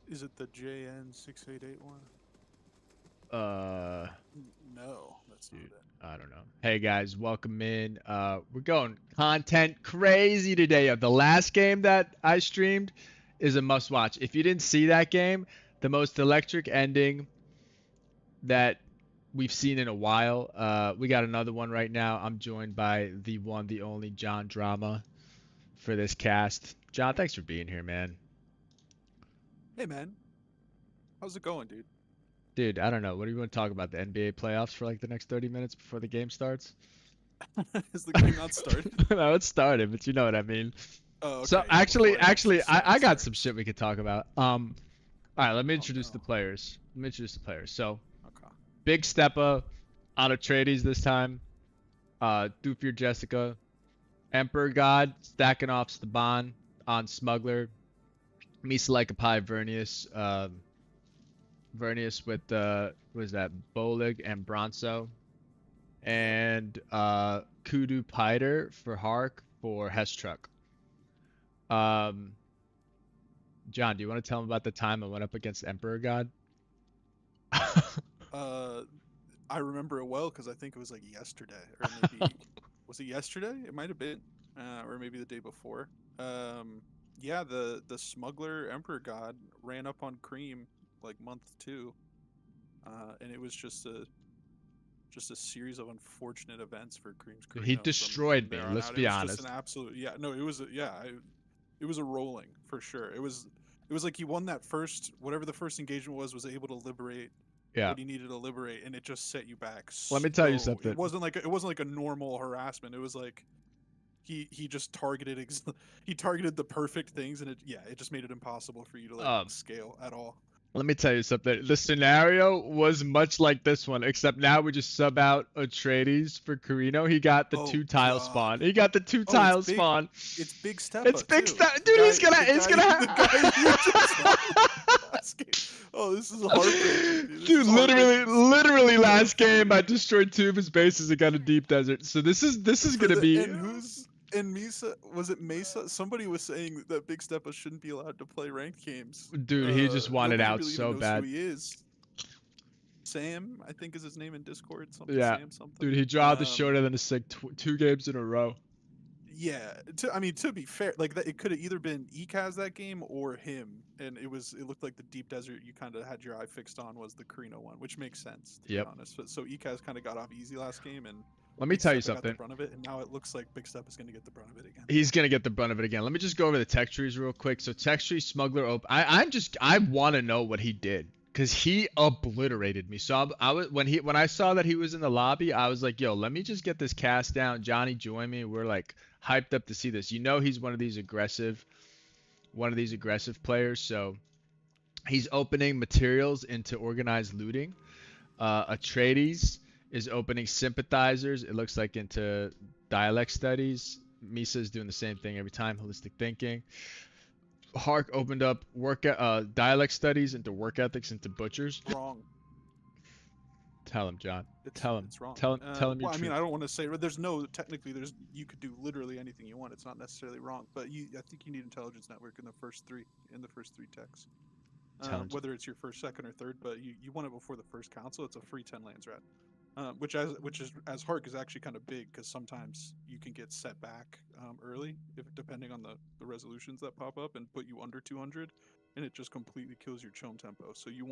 Is it the JN6881? Uh, No, that's not dude, it. I don't know. Hey guys, welcome in. We're going content crazy today. The last game that I streamed is a must watch. If you didn't see that game, the most electric ending that we've seen in a while. We got another one right now. I'm joined by the one, the only John Drama for this cast. John, thanks for being here, man. Hey man, how's it going, dude? Dude, I don't know. What do you want to talk about? The NBA playoffs for like the next 30 minutes before the game starts? Is the game not started? No, it started, but you know what I mean. Oh, So okay, yeah. actually, Before it actually actually, I got starts. some shit we could talk about. All right, let me Oh introduce the no. players. Let me introduce the players. So, Okay. Big Steppa on a tradies this time. Doofier Jessica, Emperor God stacking off Staban on Smuggler. Misa like a pie, Vernius. Vernius with what is that? Bolig and Bronzo. Yep. And Kudu Piter for Hark for Hestruck. Um, John, do you want to tell him about the time I went up against Emperor God? Uh, I remember it well because I think it was like yesterday, or maybe was it yesterday? It might have been, or maybe the day before. Um, yeah, the smuggler emperor god ran up on Cream like month 2, and it was just a series of unfortunate events for Cream's He Carino from destroyed me. there on Let's out. It be was just an honest. absolute, yeah, no, it was it was a rolling for sure. It was like he won that first, whatever the first engagement was able to liberate Yeah. what he needed to liberate, and it just set you back. Let me tell you So something. it wasn't like a normal harassment. It was like he just targeted he targeted the perfect things, and it just made it impossible for you to like Um, scale at all. Let me tell you something. The scenario was much like this one, except now we just sub out Atreides for Carino. He got the Oh two tile God. spawn. He got the two Oh, tile spawn. it's big It's Steppa big too. stuff, dude. The He's guy, gonna. the guy you just won last game. Oh, this is heartbreaking, dude. This Dude, is a literally, heartbreaking literally scenario last for game I you. destroyed two of his bases and got a deep desert. So this is For gonna the be, and who's and Misa was it Mesa? Somebody was saying that Big Steppa shouldn't be allowed to play ranked games. dude. He just wanted Nobody out really even so knows who bad. he is. Sam, I think is his name in Discord. Something Yeah, Sam something. dude. He dropped the shorter than a sick two games in a row. Yeah, I mean, to be fair, like that, it could have either been Ekaz that game or him, and it looked like the deep desert you kind of had your eye fixed on was the Carino one, which makes sense to be Yep. honest. So Ekaz kind of got off easy last game, and Let me Big tell you Steppa got the something. brunt of it, and now it looks like Big Step is going to get the brunt of it again. He's gonna get the brunt of it again. Let me just go over the tech trees real quick. So tech tree smuggler open. I want to know what he did because he obliterated me. So I was when I saw that he was in the lobby, I was like, yo, let me just get this cast down. Johnny, join me. We're like hyped up to see this. You know, he's one of these aggressive players. So he's opening materials into organized looting. Atreides is opening sympathizers. It looks like into dialect studies. Misa is doing the same thing every time. Holistic thinking. Hark opened up dialect studies into work ethics into butchers. Wrong. Tell him, John. It's Tell him. it's wrong. Tell him your Well, I mean, truth. I don't want to say there's no technically there's you could do literally anything you want. It's not necessarily wrong, but I think you need intelligence network in the first three techs. Tell him. Whether it's your first, second, or third, but you want it before the first council. It's a free 10 lands rat, which is as Hark is actually kind of big because sometimes you can get set back early if depending on the resolutions that pop up and put you under 200, and it just completely kills your chome tempo. So you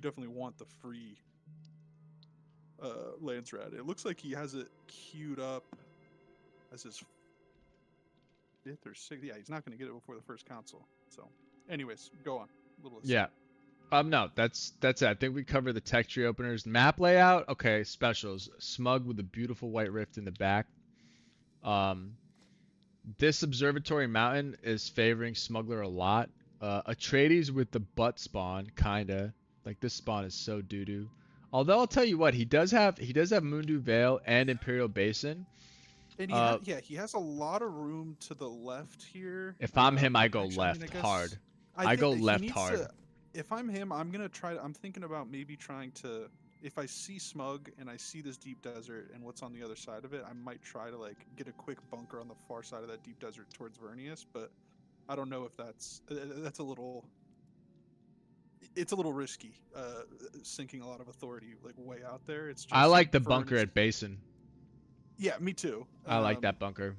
definitely want the free Lance Rat. It looks like he has it queued up as his fifth or sixth. Yeah, he's not going to get it before the first council. So, anyways, go on. Little Yeah. aside. No, that's it. I think we covered the tech tree openers. Map layout. Okay, specials. Smug with a beautiful white rift in the back. Um, this observatory mountain is favoring smuggler a lot. Atreides with the butt spawn, kinda. Like this spawn is so doo doo. Although I'll tell you what, he does have Mundu Vale and Imperial Basin. And Uh, he has a lot of room to the left here. if I'm him, I go Actually, I mean, I left guess hard. I go he left needs hard. to. If I'm him, I'm gonna try. I'm thinking about maybe trying to. If I see Smug and I see this deep desert and what's on the other side of it, I might try to like get a quick bunker on the far side of that deep desert towards Vernius. But I don't know if that's a little it's a little risky, sinking a lot of authority like way out there. It's I just like the Vern bunker is. at Basin. Yeah, me too. I like that bunker.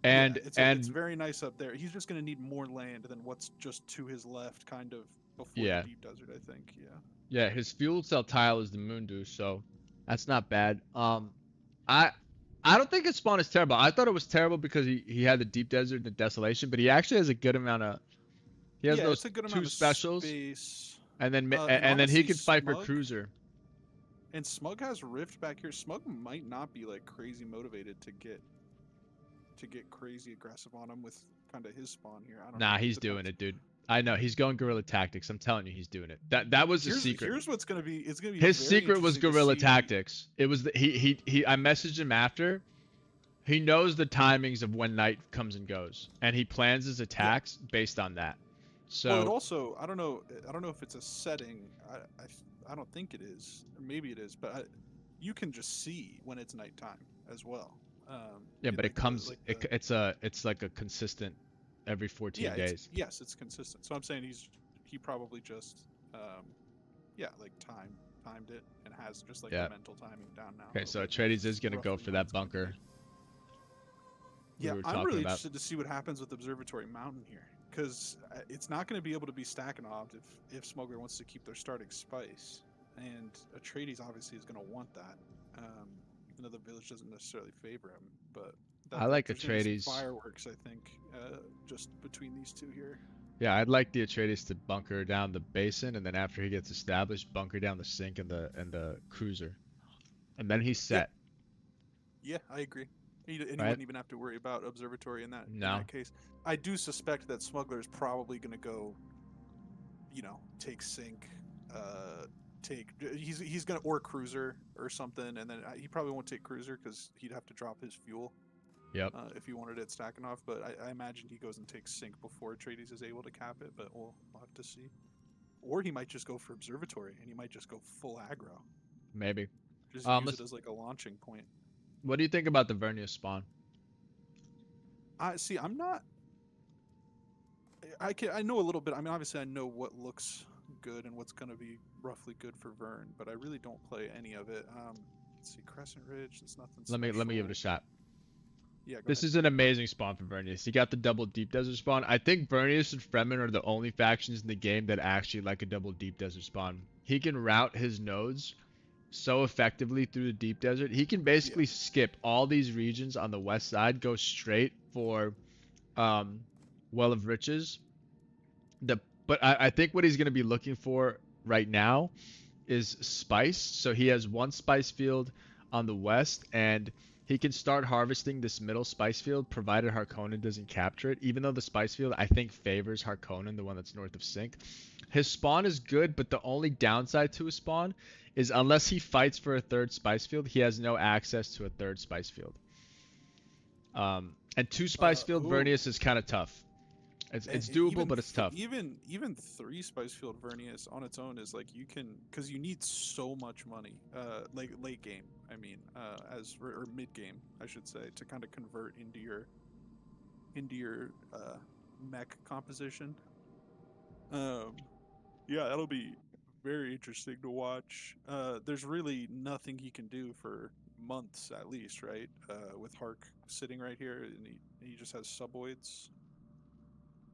Yeah, And it's and very nice up there. He's just gonna need more land than what's just to his left, kind of before the yeah, deep desert. I think. Yeah. yeah, his fuel cell tile is the Moondew, so that's not bad. I I don't think his spawn is terrible. I thought it was terrible because he had the deep desert and the desolation, but he actually has a good amount of he has Yeah, those it's a good two amount of specials, space. and then And and then he honestly, can fight for Smug cruiser. and Smug has Rift back here. Smug might not be like crazy motivated to get crazy aggressive on him with kind of his spawn here. I don't know. Nah, he's doing Depends. it, dude. I know he's going guerrilla tactics. I'm telling you, he's doing it. That was the secret. Here's what's gonna be. It's gonna be His very secret was interesting to guerrilla see. tactics. It was he. I messaged him after. He knows the timings of when night comes and goes, and he plans his Yeah. attacks based on that. Well, it So also I don't know. I don't know if it's a setting. I don't think it is. Or maybe it is, but you can just see when it's nighttime as well. yeah, but it Like comes. It's like a consistent every 14 yeah, days. it's consistent. So I'm saying he probably just yeah, like timed it and has just like Yeah. the mental timing down now. Okay, of, so like, Atreides is gonna go roughly for when that it's gonna bunker. be. We Yeah, were I'm talking really about. interested to see what happens with Observatory Mountain here, because it's not going to be able to be Stakhanov if Smuggler wants to keep their starting spice, and Atreides obviously is going to want that, even though the village doesn't necessarily favor him. But I like there's going to be Atreides. some fireworks, I think, just between these two here. Yeah, I'd like the Atreides to bunker down the basin, and then after he gets established, bunker down the sink and the cruiser, and then he's Yep. set. Yeah, I agree. And he Right? wouldn't even have to worry about Observatory in No. that case. I do suspect that Smuggler is probably going to go, take Sync, he's going to or Cruiser or something, and then he probably won't take Cruiser because he'd have to drop his fuel Yep. if he wanted it stacking off. But I imagine he goes and takes Sync before Atreides is able to cap it. But we'll have to see. Or he might just go for Observatory and he might just go full aggro, Maybe. just use it Let's. as like a launching point. What do you think about the Vernius spawn? I see. I'm not. I know a little bit. I mean, obviously, I know what looks good and what's going to be roughly good for Vern, but I really don't play any of it. Let's see, Crescent Ridge. It's nothing special. Let me give it a shot. Yeah, go This ahead. is an amazing spawn for Vernius. He got the double deep desert spawn. I think Vernius and Fremen are the only factions in the game that actually like a double deep desert spawn. He can route his nodes so effectively through the deep desert. He can basically Yeah, skip all these regions on the west side, go straight for Well of Riches. But I think what he's going to be looking for right now is spice. So he has one spice field on the west, and he can start harvesting this middle spice field, provided Harkonnen doesn't capture it. Even though the spice field, I think, favors Harkonnen, the one that's north of Sync. His spawn is good, but the only downside to his spawn is unless he fights for a third spice field, he has no access to a third spice field. And two spice field ooh. Vernius is kind of tough. It's doable, but it's tough. Even 3 Spicefield Vernius on its own is like you can, because you need so much money, like late game. I mean, or mid game, I should say, to kind of convert into your mech composition. Yeah, that'll be very interesting to watch. There's really nothing he can do for months at least, right? With Hark sitting right here, and he just has suboids.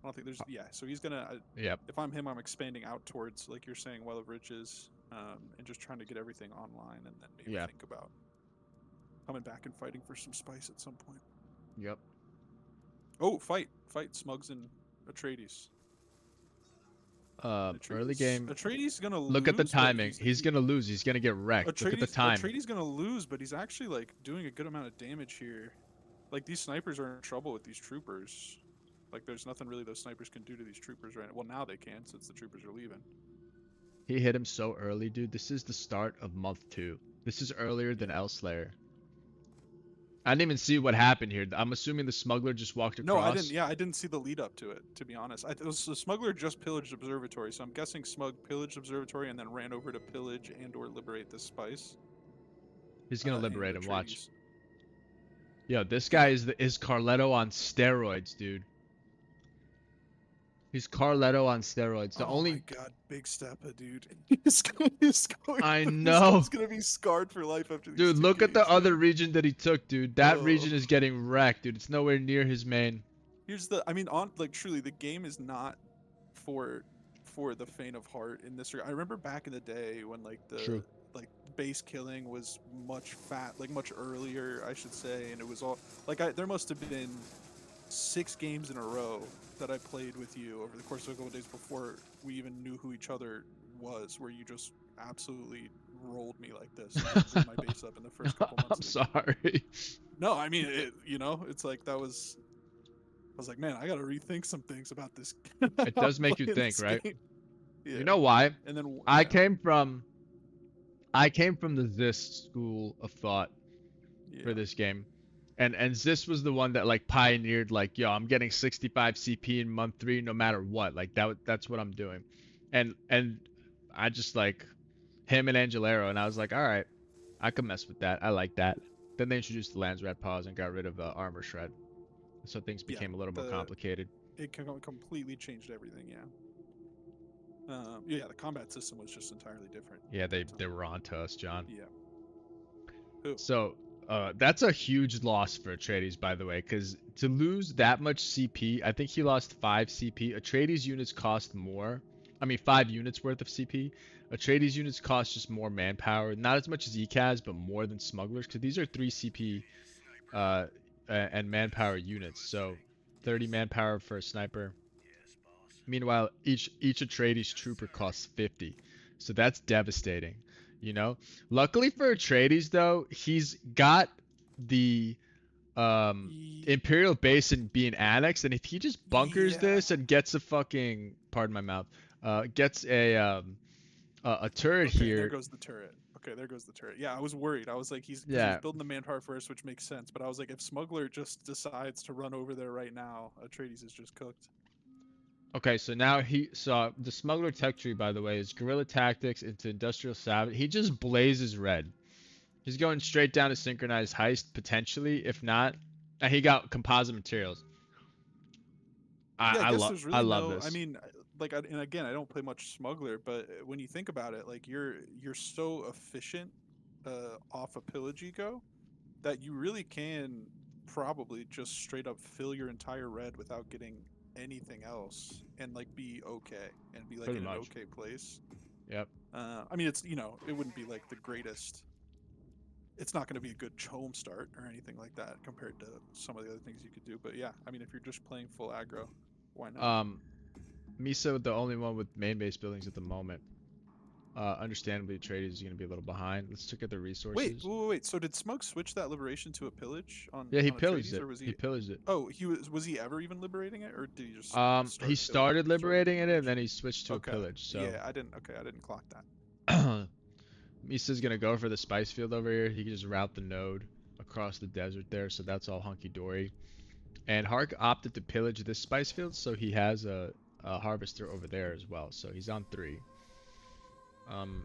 I don't think there's So he's gonna. Yep. If I'm him, I'm expanding out towards, like you're saying, Well of Riches, and just trying to get everything online, and then maybe think about coming back and fighting for some spice at some point. Yep. Oh, fight Smugs and Atreides. Early game. Atreides gonna lose. Look at the timing. He's gonna lose. He's gonna get wrecked. Look at the time. Atreides gonna lose, but he's actually like doing a good amount of damage here. Like these snipers are in trouble with these troopers. Like there's nothing really those snipers can do to these troopers right now. Well, now they can since the troopers are leaving. He hit him so early, dude. This is the start of month 2. This is earlier than Elslayer. I didn't even see what happened here. I'm assuming the smuggler just walked across. No, I didn't. Yeah, I didn't see the lead up to it, to be honest. The smuggler just pillaged Observatory, so I'm guessing Smug pillaged Observatory and then ran over to pillage and/or liberate this spice. He's gonna liberate him. Watch. Atreides. Yo, this guy is Carletto on steroids, dude. He's Carletto on steroids. The Oh my only god, Big Steppa, dude. I This guy's know. gonna be scarred for life after these Dude, two look at the games, other man. region that he took, dude. That Oh, region is getting wrecked, dude. It's nowhere near his main. here's the. I mean, on like truly, the game is not for for the faint of heart in this regard. I remember back in the day when like the True. like base killing was like much earlier, I should say, and it was all there must have been 6 games in a row that I played with you over the course of a couple of days before we even knew who each other was, where you just absolutely rolled me like this and just blew my base up in the first couple months I'm of the game. sorry. No, I mean, it's like that was. I was like, man, I got to rethink some things about this. It How does I'm make you playing think, this right? game. You Yeah, know why? and then I yeah, came from I came from the this school of thought for yeah, this game. And Zis was the one that like pioneered like, yo, I'm getting 65 CP in month 3 no matter what. Like that's what I'm doing. And I just like him and Angelero and I was like, all right, I can mess with that. I like that. Then they introduced the Lance Rat Paws and got rid of the armor shred. So things yeah. became a little more The complicated. it completely changed everything. Yeah. Yeah, the combat system was just entirely different Yeah, at that they time. were on to us, John. Yeah. Who? So that's a huge loss for Atreides, by the way, because to lose that much CP, I think he lost 5 CP. Atreides units cost more. I mean, 5 units worth of CP. Atreides units cost just more manpower. Not as much as ECAS, but more than smugglers, because these are 3 CP and manpower units. So 30 manpower for a sniper. Meanwhile, each Atreides trooper costs 50. So that's devastating, you know? Luckily for Atreides though, he's got the um Imperial base and being annexed, and if he just bunkers Yeah. this and gets a fucking pardon my mouth, gets a turret Okay, there here, goes the turret. Okay, there goes the turret. Yeah, I was worried. I was like, he's because he was yeah. building the manpower first, which makes sense. But I was like, if Smuggler just decides to run over there right now, Atreides is just cooked. Okay, so now he saw the smuggler tech tree, by the way, is guerrilla tactics into industrial savage. He just blazes red. He's going straight down to synchronized heist potentially. If not, and he got composite materials. Yeah, I I guess love there's I really love no. I this. mean, and again, I don't play much Smuggler, but when you think about it, like you're so efficient off a pillage eco that you really can probably just straight up fill your entire red without getting anything else and like be okay and be like Pretty in an much. okay place. Yep. I mean, it's it wouldn't be like the greatest. It's not going to be a good home start or anything like that compared to some of the other things you could do. But yeah, I mean, if you're just playing full aggro, why not? Um, Misa, the only one with main base buildings at the moment. Understandably, Trades is going to be a little behind. Let's look at the Wait, resources. wait, wait. So did Smoke switch that liberation to a pillage Yeah, he on pillaged Atreides, it. or was He he? pillaged it. Oh, was he ever even liberating it, or did he just He start started started liberating doing it and liberation? then he switched to a Okay, pillage. So, yeah, I didn't. Okay, I didn't clock that. Misa's gonna go for the spice field over here. He can just route the node across the desert there, so that's all hunky dory. And Hark opted to pillage this spice field, so he has a harvester over there as well. So he's on 3. Um,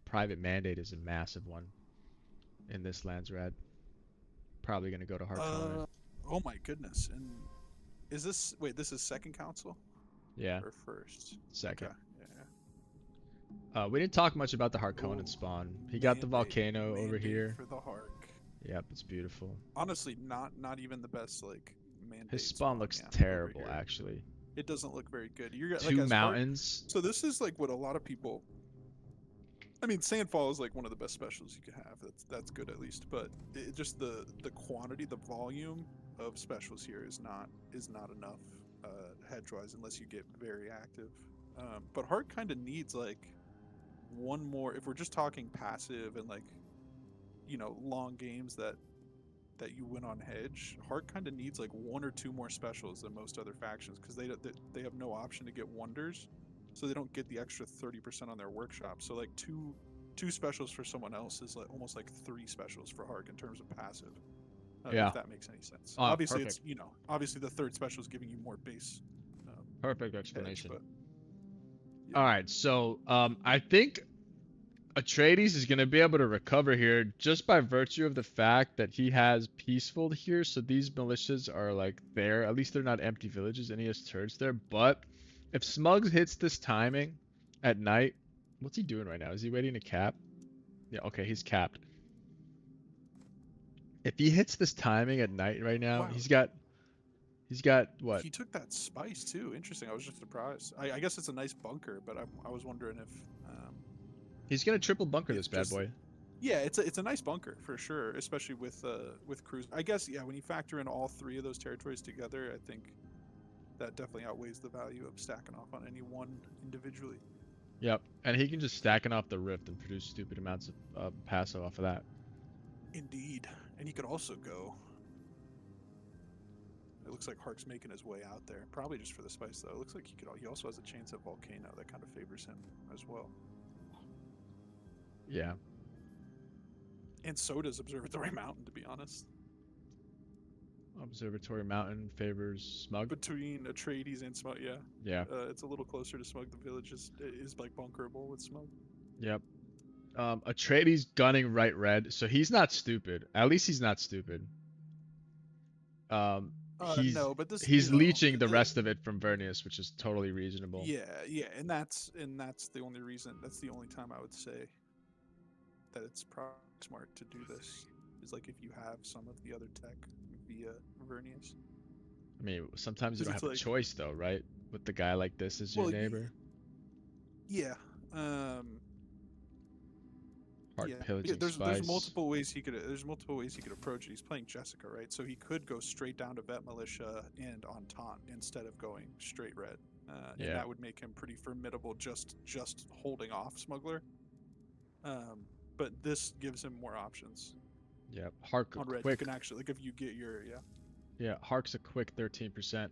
Private mandate is a massive one in this Landsrad. Probably gonna go to Harkonnen. Uh, oh my goodness. And is this wait? This is second council Yeah, or first? Okay, second. yeah. We didn't talk much about the Harkonnen Oh, spawn. He got the volcano over mandate here. for the Hark. Yep, it's beautiful. Honestly, not even the best like His mandate spawn spawn. looks Yeah, over terrible, here. actually. It doesn't look very good. You're like 2 as Hark. mountains. So this is like what a lot of people. I mean, Sandfall is like one of the best specials you could have. That's good at least. But just the quantity, the volume of specials here is not enough hedge-wise unless you get very active. But Heart kind of needs like one more. If we're just talking passive and like long games that you win on hedge, Heart kind of needs like 1 or 2 more specials than most other factions because they have no option to get wonders, so they don't get the extra 30% on their workshop. So like two specials for someone else is like almost like 3 specials for Hark in terms of passive. Yeah. If that makes any sense. Oh, Obviously, perfect. it's obviously the third special is giving you more base Perfect edge, explanation. but yeah. All right, so I think Atreides is going to be able to recover here just by virtue of the fact that he has peaceful here. So these militias are like there. At least they're not empty villages and he has turrets there. But if Smugs hits this timing at night, what's he doing right now? Is he waiting to cap? Yeah, okay, he's capped. If he hits this timing at night right now, Wow, he's got what? he took that spice too. Interesting. I was just surprised. I guess it's a nice bunker, but I was wondering if He's gonna triple bunker it's this bad just boy. yeah, it's a nice bunker for sure, especially with cruise. I guess yeah, when you factor in all three of those territories together, I think that definitely outweighs the value of stacking off on any one individually. Yep, and he can just stack it off the rift and produce stupid amounts of passive off of that. Indeed, and he could also go. It looks like Hark's making his way out there, probably just for the spice though. It looks like he could. He also has a chance at volcano that kind of favors him as well. Yeah. And so does Observatory Mountain, to be honest. Observatory Mountain favors Smug. Between Atreides and Smug, yeah. Yeah. It's a little closer to Smug. The village is like bunkerable with Smug. Yep. Atreides gunning right red, so he's not stupid. At least he's not stupid. No, but this he's leeching the rest of it from Vernius, which is totally reasonable. Yeah, and that's the only reason. That's the only time I would say that it's probably smart to do this. Is like if you have some of the other tech via Vernius. I mean, sometimes you don't have a choice though, right? With the guy like this as your neighbor. Yeah. There's multiple ways he could approach it. He's playing Jessica, right? So he could go straight down to Vet Militia and Entente instead of going straight red. And that would make him pretty formidable just holding off Smuggler. But this gives him more options. Yeah, Hark on red, quick. you can actually, like, if you get your Yeah, Hark's a quick 13%.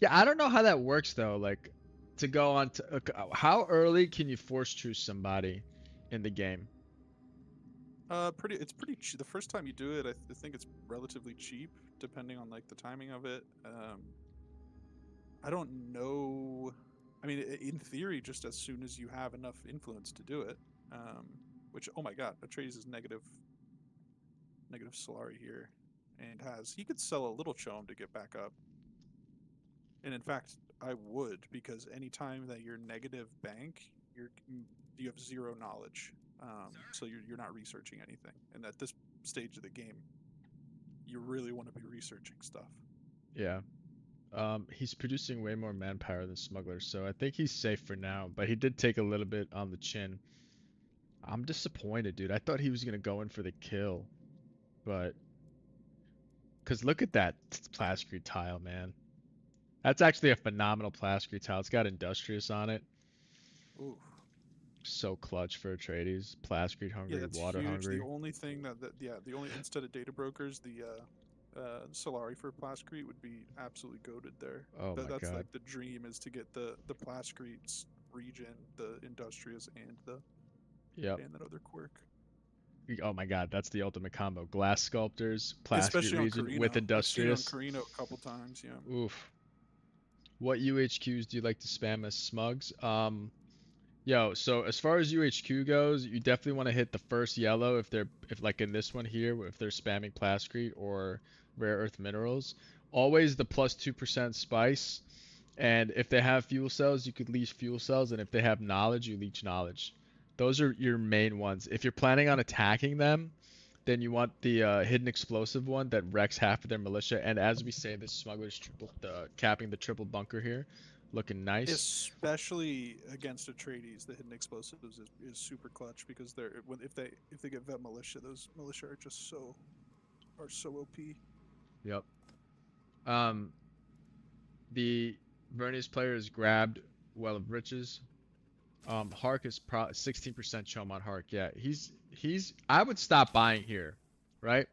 Yeah, I don't know how that works though. Like, to go on to how early can you force truce somebody in the game? It's pretty cheap. The first time you do it, I think it's relatively cheap, depending on like the timing of it. I don't know. I mean, in theory, just as soon as you have enough influence to do it. Which, oh my God, Atreides is negative Solari here, and he could sell a little Chome to get back up. And in fact, I would, because anytime that you're negative bank, you have zero knowledge. So you're not researching anything, and at this stage of the game, you really want to be researching stuff. Yeah. He's producing way more manpower than Smuggler, so I think he's safe for now. But he did take a little bit on the chin. I'm disappointed, dude. I thought he was gonna go in for the kill, but because look at that Plascrete tile, man. That's actually a phenomenal Plascrete tile. It's got Industrious on it. Ooh. So clutch for Atreides. Plascrete hungry, that's water huge. hungry. The only thing the only instead of data brokers, the Solari for Plascrete would be absolutely goated there. Oh my that's God. like the dream, is to get the Plascrete region, the Industrious, and and that other quirk. Oh my God, that's the ultimate combo. Glass Sculptors, Plascrete region with Industrious. Especially on Carino a couple times, yeah. Oof. What UHQs do you like to spam as Smugs? So as far as UHQ goes, you definitely want to hit the first yellow if like in this one here, if they're spamming Plascrete or rare earth minerals. Always the plus 2% spice. And if they have fuel cells, you could leech fuel cells, and if they have knowledge, you leech knowledge. Those are your main ones. If you're planning on attacking them, then you want the hidden explosive one that wrecks half of their militia. And as we say, this smuggler's capping the triple bunker here, looking nice. Especially against Atreides, the hidden explosives is super clutch, because if they get vet militia, those militia are just so OP. Yep. The Vernius player is grabbed Well of Riches. Hark is 16% Chome on Hark. Yeah, he's. I would stop buying here, right?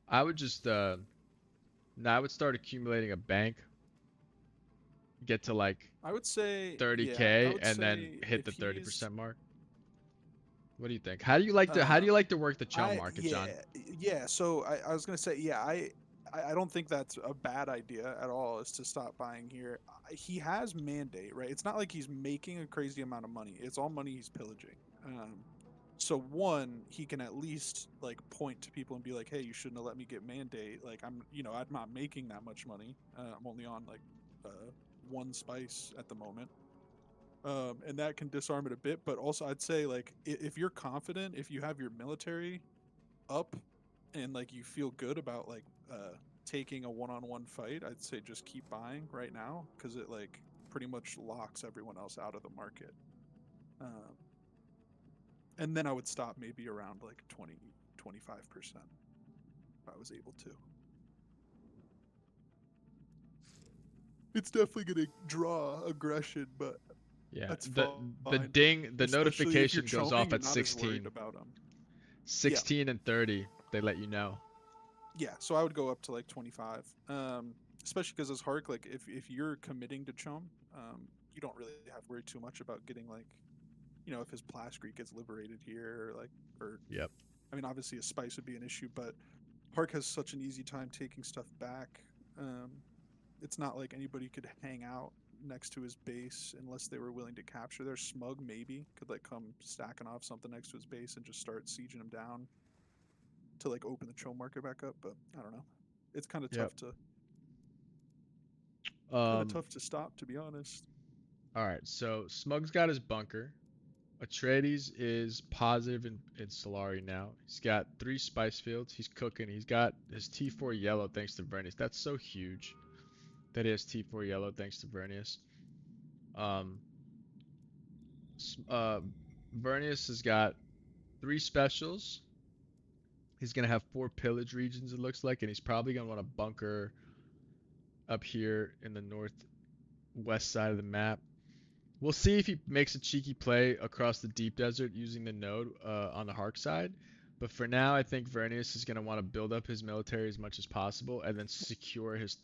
I would just I would start accumulating a bank. Get to like I would say 30K and then hit the 30% mark. What do you think? How do you like to work the Chome market, John? Yeah. So I was gonna say I don't think that's a bad idea at all, is to stop buying here. He has mandate, right? It's not like he's making a crazy amount of money. It's all money he's pillaging. So one, he can at least like point to people and be like, "Hey, you shouldn't have let me get mandate. Like I'm not making that much money. I'm only on like one spice at the moment." And that can disarm it a bit. But also, I'd say like if you're confident, if you have your military up, and like you feel good about like taking a one-on-one fight, I'd say just keep buying right now because it like pretty much locks everyone else out of the market. Um, and then I would stop maybe around like 20-25% if I was able to. It's definitely going to draw aggression, but Yeah. that's The fine. ding, the Especially if you're notification goes chomping, off you're at not as worried 16. about them. Yeah, 16 and 30, they let you know. yeah. So I would go up to like 25. Especially because as Hark, like if you're committing to Chum, you don't really have to worry too much about getting like, if his Plascrete gets liberated here, or like, or Yep. I mean, obviously a spice would be an issue, but Hark has such an easy time taking stuff back. Um, it's not like anybody could hang out next to his base unless they were willing to capture their smug. Maybe could like come stacking off something next to his base and just start sieging him down to like open the Chum market back up. But I don't know. It's Yep. kind of Um. tough to stop, to be honest. All right. So Smug's got his bunker. Atreides is positive in Solari now. He's got 3 spice fields. He's cooking. He's got his T4 yellow thanks to Vernius. That's so huge that he has T4 yellow thanks to Vernius. Um, uh, Vernius has got 3 specials. He's gonna have 4 pillage regions, it looks like, and he's probably gonna want to bunker up here in the northwest side of the map. We'll see if he makes a cheeky play across the deep desert using the node on the Hark side. But for now, I think Vernius is going to want to build up his military as much as possible and then secure his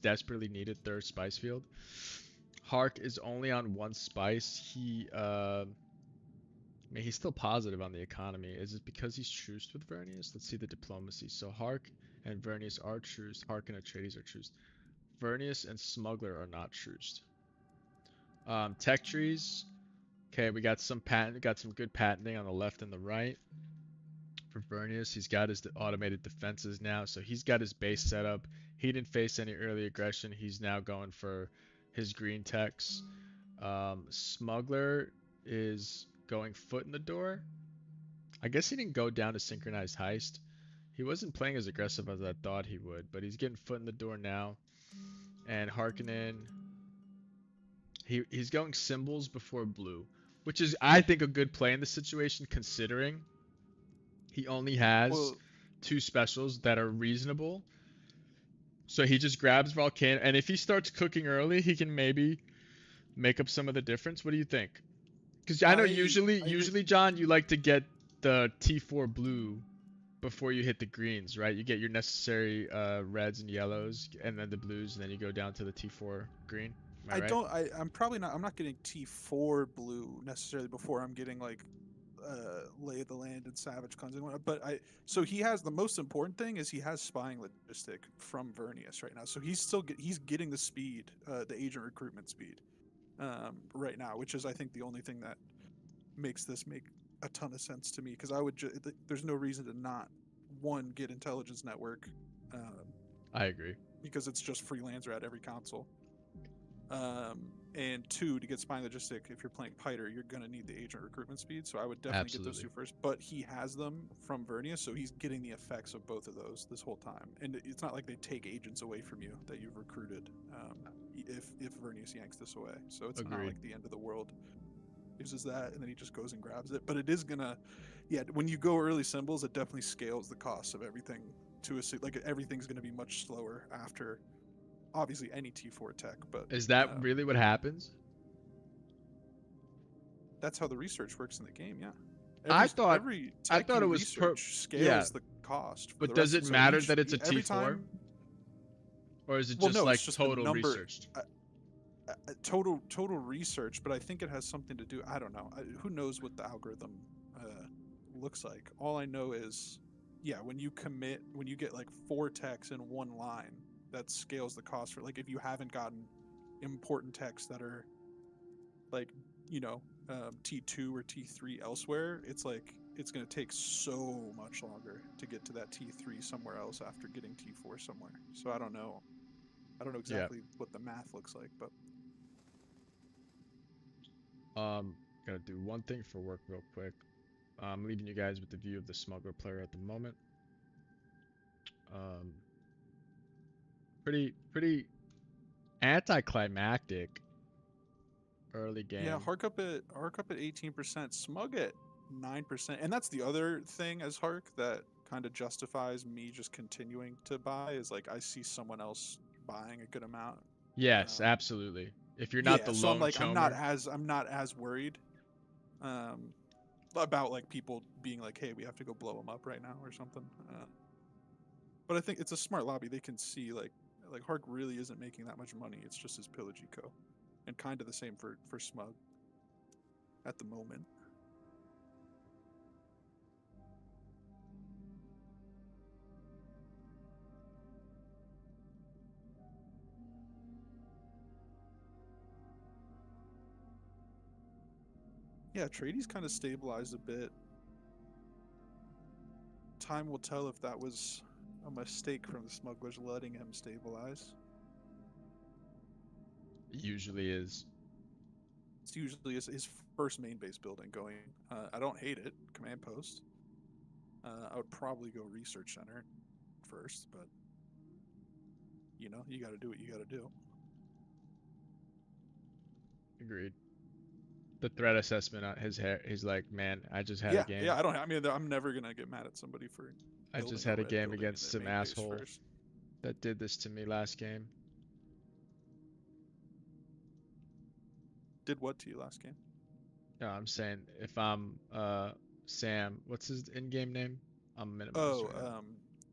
desperately needed third spice field. Hark is only on 1 spice. I mean, he's still positive on the economy. Is it because he's truced with Vernius? Let's see the diplomacy. So Hark and Vernius are truced. Hark and Atreides are truced. Vernius and Smuggler are not truced. Tech trees. Okay, we got some good patenting on the left and the right for Vernius. He's got his automated defenses now, so he's got his base set up. He didn't face any early aggression. He's now going for his green techs. Smuggler is going foot in the door. I guess he didn't go down to synchronized heist. He wasn't playing as aggressive as I thought he would, but he's getting foot in the door now. And Harkonnen, he's going symbols before blue, which is I think a good play in the situation considering he only has Well, 2 specials that are reasonable. So he just grabs Volcano, and if he starts cooking early, he can maybe make up some of the difference. What do you think? Because I know I agree. usually John, you like to get the T4 blue before you hit the greens, right? You get your necessary reds and yellows, and then the blues, and then you go down to the T4 green. Am I I right? don't. I'm probably not. I'm not getting T4 blue necessarily before I'm getting like lay of the land and savage cleansing. But so he has the most important thing is he has spying logistic from Vernius right now. So he's getting the speed, the agent recruitment speed, right now, which is I think the only thing that makes this make a ton of sense to me because there's no reason to not one get intelligence network, um, I agree. because it's just freelancer at every console. And two, to get spine logistic, if you're playing Piter, you're gonna need the agent recruitment speed. So I would definitely get those Absolutely. two first. But he has them from Vernius, so he's getting the effects of both of those this whole time. And it's not like they take agents away from you that you've recruited, if Vernius yanks this away. So it's not Agreed. like the end of the world. Uses that and then he just goes and grabs it. But it is gonna, yeah. When you go early symbols, it definitely scales the cost of everything to a like everything's gonna be much slower after obviously any T4 tech, but Is that um, really what happens? that's how the research works in the game. Yeah, I every thought every I tech thought it you was research yeah, scales the cost for but the does rest it of. So matter that it's a every T4 time, or is it well, just no, it's like just the total number. researched? Total research, but I think it has something to do. I don't know. Who knows what the algorithm looks like? All I know is, yeah, when you get like 4 techs in one line, that scales the cost for like if you haven't gotten important techs that are like you know T2 or T3 elsewhere, it's like it's going to take so much longer to get to that T3 somewhere else after getting T4 somewhere. So I don't know. I don't know Yeah. exactly what the math looks like, but Gotta do one thing for work real quick. I'm leaving you guys with the view of the smuggler player at the moment. Um, pretty anticlimactic early yeah, game. Hark up at 18%, Smug at 9%, and that's the other thing as Hark that kind of justifies me just continuing to buy is like I see someone else buying a good amount. Yes, Um, absolutely. If you're not yeah, the so I'm lone like chomer, I'm not as worried um, about like people being like, hey, we have to go blow them up right now or something. But I think it's a smart lobby. They can see like Hark really isn't making that much money. It's just his pillage eco, and kind of the same for Smug at the moment. Yeah, Trady's kind of stabilized a bit. Time will tell if that was a mistake from the smugglers letting him stabilize. usually is. It's usually his first main base building going. I don't hate it. Command post. I would probably go research center first, but you got to do what you got to do. Agreed. The threat assessment on his hair, he's like, man, I just had a Yeah, game. yeah. I don't. I mean, I'm never gonna get mad at somebody for I just building a had a red game building in against their some main base asshole first. that did this to me last game. Did what to you last game? No, I'm saying if I'm Sam, what's his in-game name? I'm minimized Oh, right now.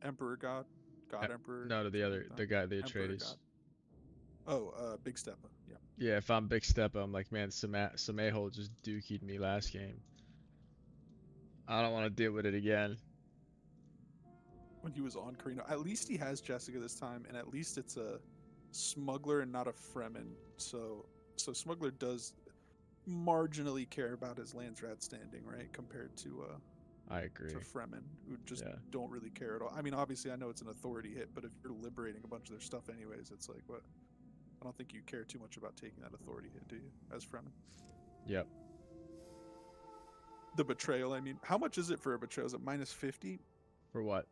Emperor God, Uh, God Emperor, No, to the something other, like that. the guy, the Emperor Atreides. God. Oh, Big Steppa. Yeah. Yeah, if I'm Big Steppa, I'm like, man, some a-hole just dookied me last game. I don't want to deal with it again. When he was on Carino, at least he has Jessica this time, and at least it's a smuggler and not a Fremen. So smuggler does marginally care about his Landsrat standing, right, compared I to agree. Fremen, who just Yeah. don't really care at all. I mean, obviously, I know it's an authority hit, but if you're liberating a bunch of their stuff anyways, it's like, what? I don't think you care too much about taking that authority hit, do you, as Fremen? Yep. The betrayal, I mean, how much is it for a betrayal? Is it minus 50? For what?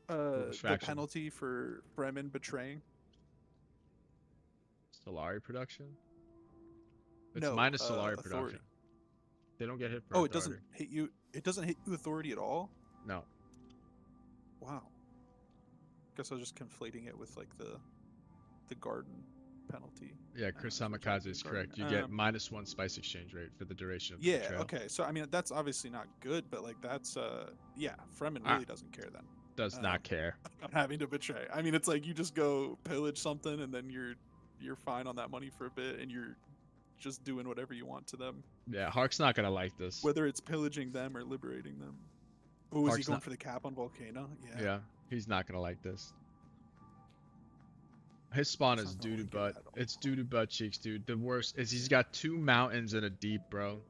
For which The faction? penalty for Fremen betraying? Solari production? It's No, minus Solari production. authority. They don't get hit for Oh, it doesn't authority. hit you. It doesn't hit you authority at all. No. Wow. Guess I was just conflating it with like the garden penalty. Yeah, Chris If we're talking Hamikaze about is garden. correct. You get -1 spice exchange rate for the duration of the Yeah. betrayal. Okay. So I mean, that's obviously not good, but like that's yeah, Fremen Ah, really doesn't care then. does not care. About having to betray. I mean, it's like you just go pillage something and then you're fine on that money for a bit, and you're just doing whatever you want to them, Yeah, Hark's not gonna like this. whether it's pillaging them or liberating them. Oh, is he Hark's going not. for the cap on Volcano? Yeah. Yeah, he's not gonna like this. His spawn He's is not gonna doo-doo like it butt. at It's all. doo-doo butt cheeks, dude. The worst is he's got 2 mountains and a deep, bro.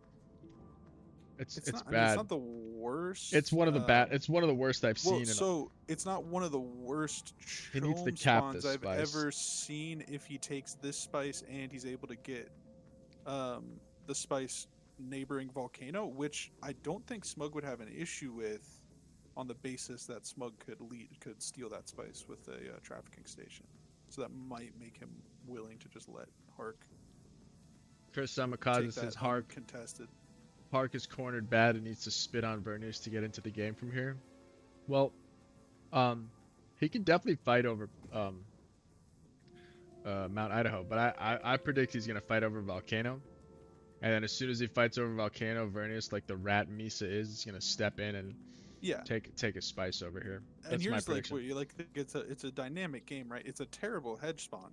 It's It's not. I mean, it's bad. not the It's worst. one of the bad. It's one of the worst I've Well, seen. And so it's not one of the worst he needs to chome cap spawns this I've spice. ever seen. If he takes this spice and he's able to get um, the spice neighboring volcano, which I don't think Smug would have an issue with, on the basis that Smug could steal that spice with a trafficking station. So that might make him willing to just let Hark Chris take Samakaza that says uncontested. Hark is cornered bad and needs to spit on Verniers to get into the game from here. Well, he can definitely fight over Mount Idaho, but I predict he's gonna fight over Volcano. And then as soon as he fights over Volcano, Vernius, like the rat Misa is gonna step in and Yeah, take a spice over here. and That's my here's like prediction. what you like. It's a dynamic game, right? It's a terrible hedge spawn.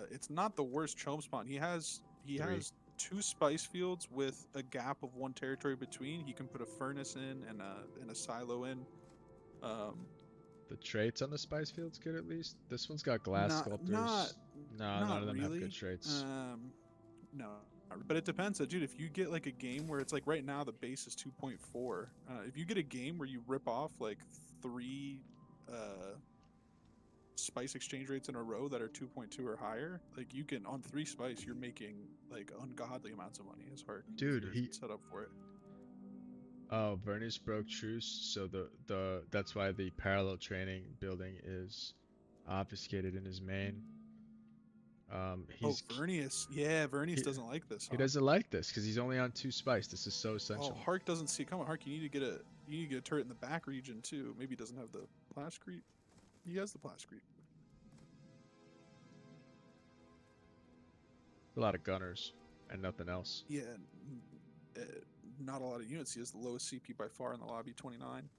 It's not the worst chome spawn. He 3. has two spice fields with a gap of one territory between. He can put a furnace in and a silo in. Um, The traits on the spice field's good at least. This one's got glass not not sculptors. No, none not of them have good really. traits. No. But it depends, dude. If you get like a game where it's like right now the base is 2.4, if you get a game where you rip off like three uh, spice exchange rates in a row that are 2.2 or higher, like you can on three spice, you're making like ungodly amounts of money as hard if Dude, you're he set up for it. oh, Vernius broke truce, so the that's why the parallel training building is obfuscated in his main. Oh, He's Vernius, yeah, Vernius he doesn't like this, he huh? doesn't like this because he's only on 2 spice. This is so Oh, essential. Hark doesn't see. Come on, Hark, you need to get a turret in the back region too. Maybe he doesn't have the Plash Creep. He has the Plash Creep. A lot of gunners and nothing else. Yeah, uh, not a lot of units. He has the lowest CP by far in the lobby, 29.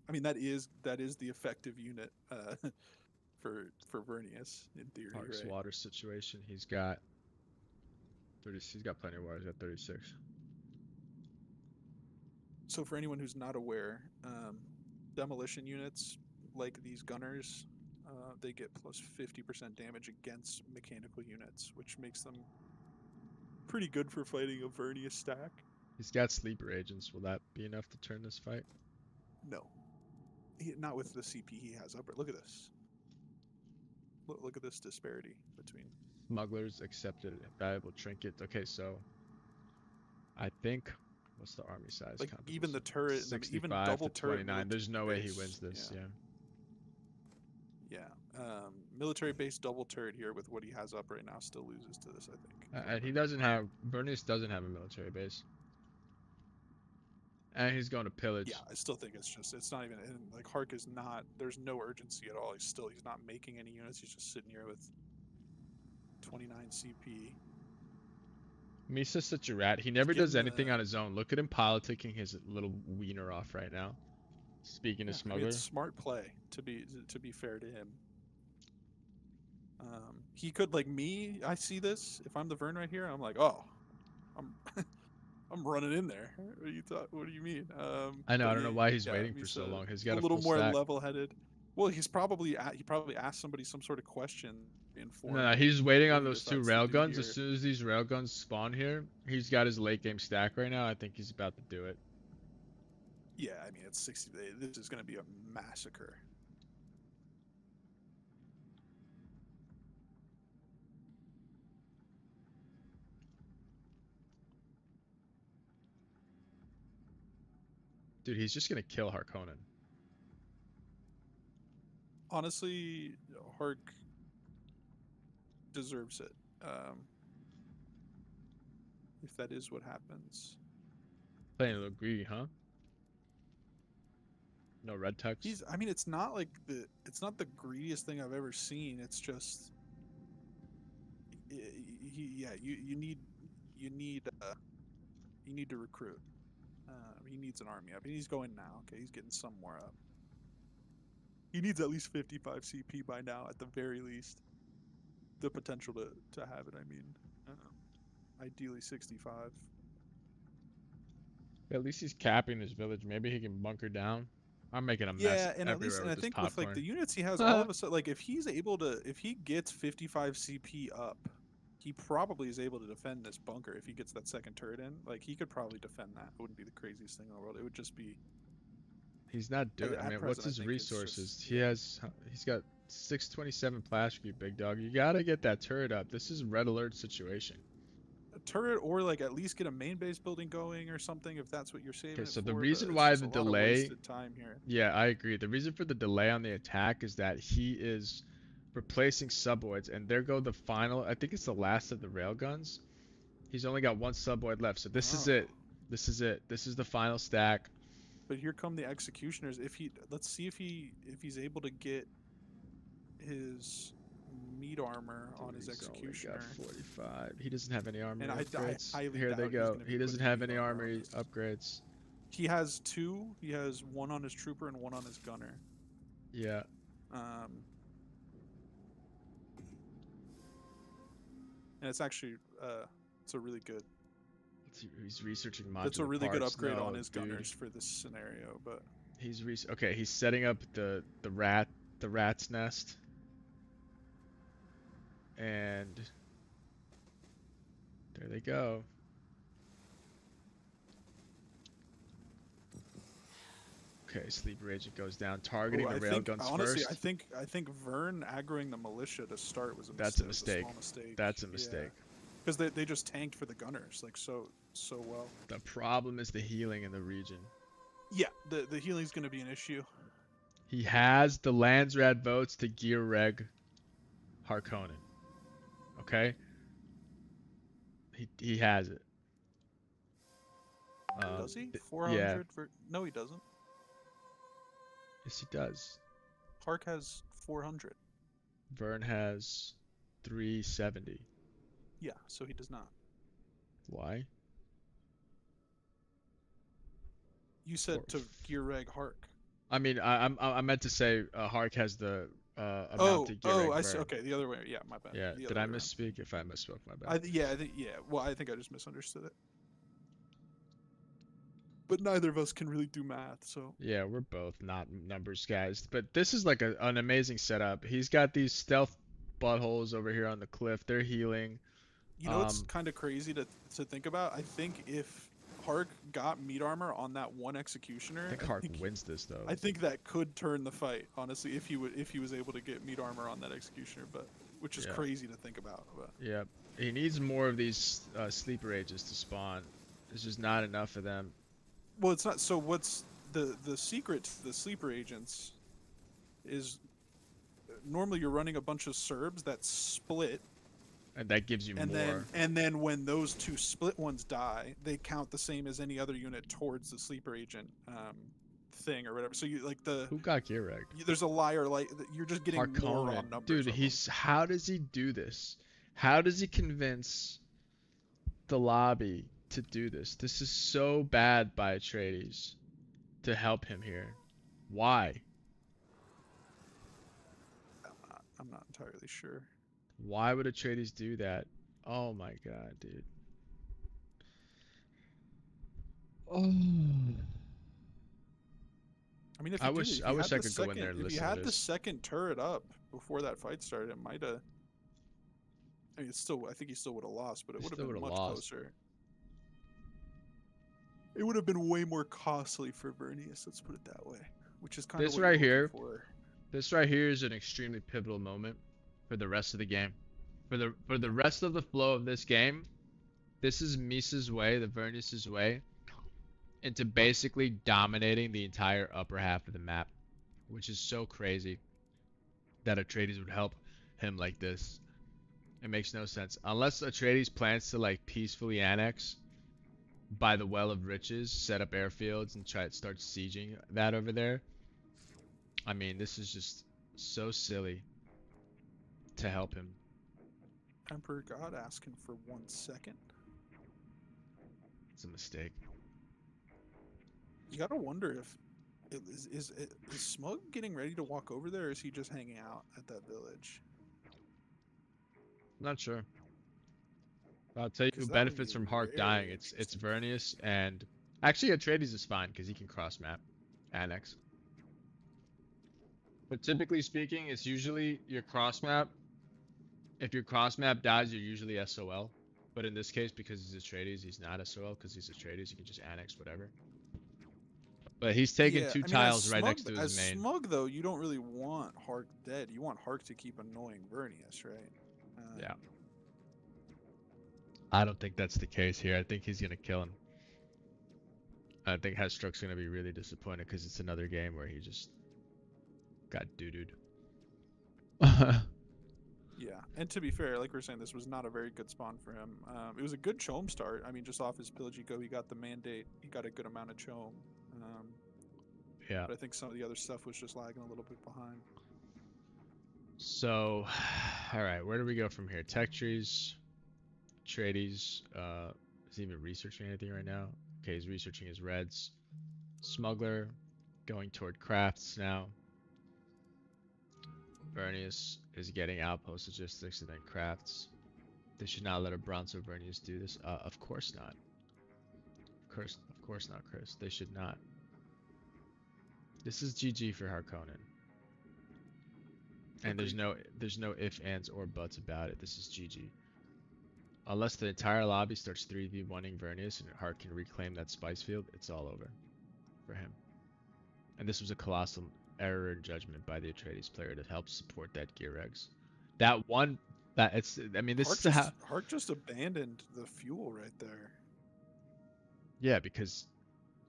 I mean, that is the effective unit for Vernius in theory, Hark's right? water situation. He's got 30. He's got plenty of water. He's got 36. So for anyone who's not aware, demolition units like these gunners, they get plus 50% damage against mechanical units, which makes them pretty good for fighting a Vernius stack. He's got sleeper agents. Will that be enough to turn this fight? No, not with the CP he has up. Look at this. Look at this disparity between. Smugglers accepted valuable trinket. Okay, so I think what's the army size? Like even the Comparison? turret, even 65 double to turret 29. military There's no way he base. wins this. Yeah. Yeah. Military base double turret here with what he has up right now still loses to this, I think. And he doesn't have. Bernice doesn't have a military base. And he's going to Yeah, pillage. I still think it's not even, and like Hark is not, there's no urgency at all. He's not making any units. He's just sitting here with 29 CP. Misa's such a rat. He He's never does getting anything the, on his own. Look at him politicking his little wiener off right now. Speaking yeah, of I mean, it's smuggler. smart play to be fair to him. He could, like me, I see this. If I'm the Vern right here, I'm like, oh, I'm I'm running in there. What do you mean? I know. I But don't yeah, know why he's yeah, waiting for so Misa long. He's a got a little full more stack. level-headed. Well, he probably asked somebody some sort of question, informed No, he's waiting on what he those two decides to do railguns. As here. soon as these railguns spawn here, he's got his late game stack right now. I think he's about to do it. Yeah, I mean it's 60. This is going to be a massacre. Dude, he's just gonna kill Harkonnen. Honestly, Hark deserves it. If that is what happens, Playing a little greedy, huh? No red tux. I mean, it's not like it's not the greediest thing I've ever seen. It's just, yeah, you need you need to recruit. He needs an army up, and he's going now. Okay, he's getting some more up. He needs at least 55 CP by now, at the very least. The potential to have it. I mean, ideally 65. At least he's capping his village. Maybe he can bunker down. I'm making a mess Yeah, and at least, everywhere and I with this think with like the popcorn. units he has, all of a sudden, like if he gets 55 CP up, he probably is able to defend this bunker. If he gets that second turret in, like he could probably defend that. It wouldn't be the craziest thing in the world. It would just be. He's not doing. I At mean, what's present, I his think it's resources? just, He yeah. has. He's got 627 flash creep, big dog. You gotta get that turret up. This is red alert situation. A turret, or like at least get a main base building going or something if that's what you're saving Okay, it so the for. But reason it's why just the a lot of delay. wasted time here. Yeah, I agree. The reason for the delay on the attack is that he is replacing suboids, and there go the final. I think it's the last of the railguns. He's only got one suboid left, so this is Oh, it. This is it. This is the final stack. but here come the executioners. Let's see if he's able to get his meat armor Dude, on his he's only got executioner. 45. He doesn't have any armory And I upgrades. highly Here they doubt he's go. going to He be doesn't putting have meat any armor on armory this. upgrades. He has two. He has one on his trooper and one on his gunner. Yeah. Um, and it's actually it's a really good. He's researching modular It's a really good parts. upgrade on No, his dude. gunners for this scenario. But Okay, he's setting up the rat's nest. And there they go. Okay, Sleeper Agent goes down, Oh, targeting the I think railguns honestly, first. I think Vern aggroing the militia to start was a That's a mistake. Was a mistake. small mistake. That's a Yeah, mistake. because they just tanked for the gunners like so well. The problem is the healing in the region. Yeah, the healing's going to be an issue. He has the Landsrad votes to gear reg Harkonnen. Okay? He has it. Does he? Yeah. 400 for no, he doesn't. Yes, he does. Hark has 400. Vern has 370. Yeah, so he does not. Why? You Four, said to gear reg Hark. I mean, I meant to say Hark has the amount to gear reg I see. Vern. Okay, the other way. Yeah, my bad. Yeah. The Did other I way around. misspeak? If I misspoke, my bad. I think yeah. Well, I think I just misunderstood it. But neither of us can really do math, so. Yeah, we're both not numbers guys. But this is like an amazing setup. He's got these stealth buttholes over here on the cliff. They're healing. You know, it's kind of crazy to think about. I think if Hark got meat armor on that one executioner, I think Hark wins this though. I think that could turn the fight. Honestly, if he was able to get meat armor on that executioner, but which is crazy to think about. But. Yeah, he needs more of these sleeper ages to spawn. There's just not enough of them. Well, it's not. So what's the secret to the sleeper agents is normally you're running a bunch of Serbs that split. And that gives you more. And then when those two split ones die, they count the same as any other unit towards the sleeper agent thing or whatever. So you like the who got gear reg? There's a liar like you're just getting Harkonnen. more raw numbers. Dude, how does he do this? How does he convince the lobby to do this? This is so bad by Atreides to help him here. Why? I'm not entirely sure. Why would Atreides do that? Oh my god, dude. Oh. I mean, if I wish I could go in there and listen to this. If you had the second turret up before that fight started, it might have. I mean, I think he still would have lost, but it would have been much closer. It would have been way more costly for Vernius. Let's put it that way. Which is kind of this right here. This right here is an extremely pivotal moment for the rest of the game. For the rest of the flow of this game, this is Misa's way, the Vernius' way, into basically dominating the entire upper half of the map, which is so crazy that Atreides would help him like this. It makes no sense. Unless Atreides plans to like peacefully annex by the Well of Riches, set up airfields and start sieging that over there. I mean, this is just so silly to help him. Emperor God asking for 1 second. It's a mistake. You gotta wonder if is Smug getting ready to walk over there, or is he just hanging out at that village? Not sure. I'll tell you who benefits from Hark dying. It's Vernius, and actually Atreides is fine because he can cross map, annex. But typically speaking, it's usually your cross map. If your cross map dies, you're usually SOL. But in this case, because he's Atreides, he's not SOL because he's Atreides. You can just annex whatever. But he's taking two tiles right next to his main. As Smug, though, you don't really want Hark dead. You want Hark to keep annoying Vernius, right? Yeah. I don't think that's the case here. I think he's going to kill him. I think Hestrook's going to be really disappointed because it's another game where he just got doo-dooed. Yeah, and to be fair, like we were saying, this was not a very good spawn for him. It was a good Chom start. I mean, just off his pillage go, he got the mandate. He got a good amount of Chom. Yeah. But I think some of the other stuff was just lagging a little bit behind. So, all right, where do we go from here? Tech trees, Atreides, is he even researching anything right now? Okay, he's researching his reds. Smuggler, going toward crafts now. Vernius is getting outpost logistics and then crafts. They should not let a Bronzo Vernius do this. Of course not. Of course not, Chris. They should not. This is GG for Harkonnen. And Agreed. there's no ifs, ands, or buts about it. This is GG. Unless the entire lobby starts 3v1ing Vernius and Hart can reclaim that spice field, it's all over for him. And this was a colossal error in judgment by the Atreides player to help support that gear regs. That one, that it's, I mean, this is how. Hart just abandoned the fuel right there. Yeah, because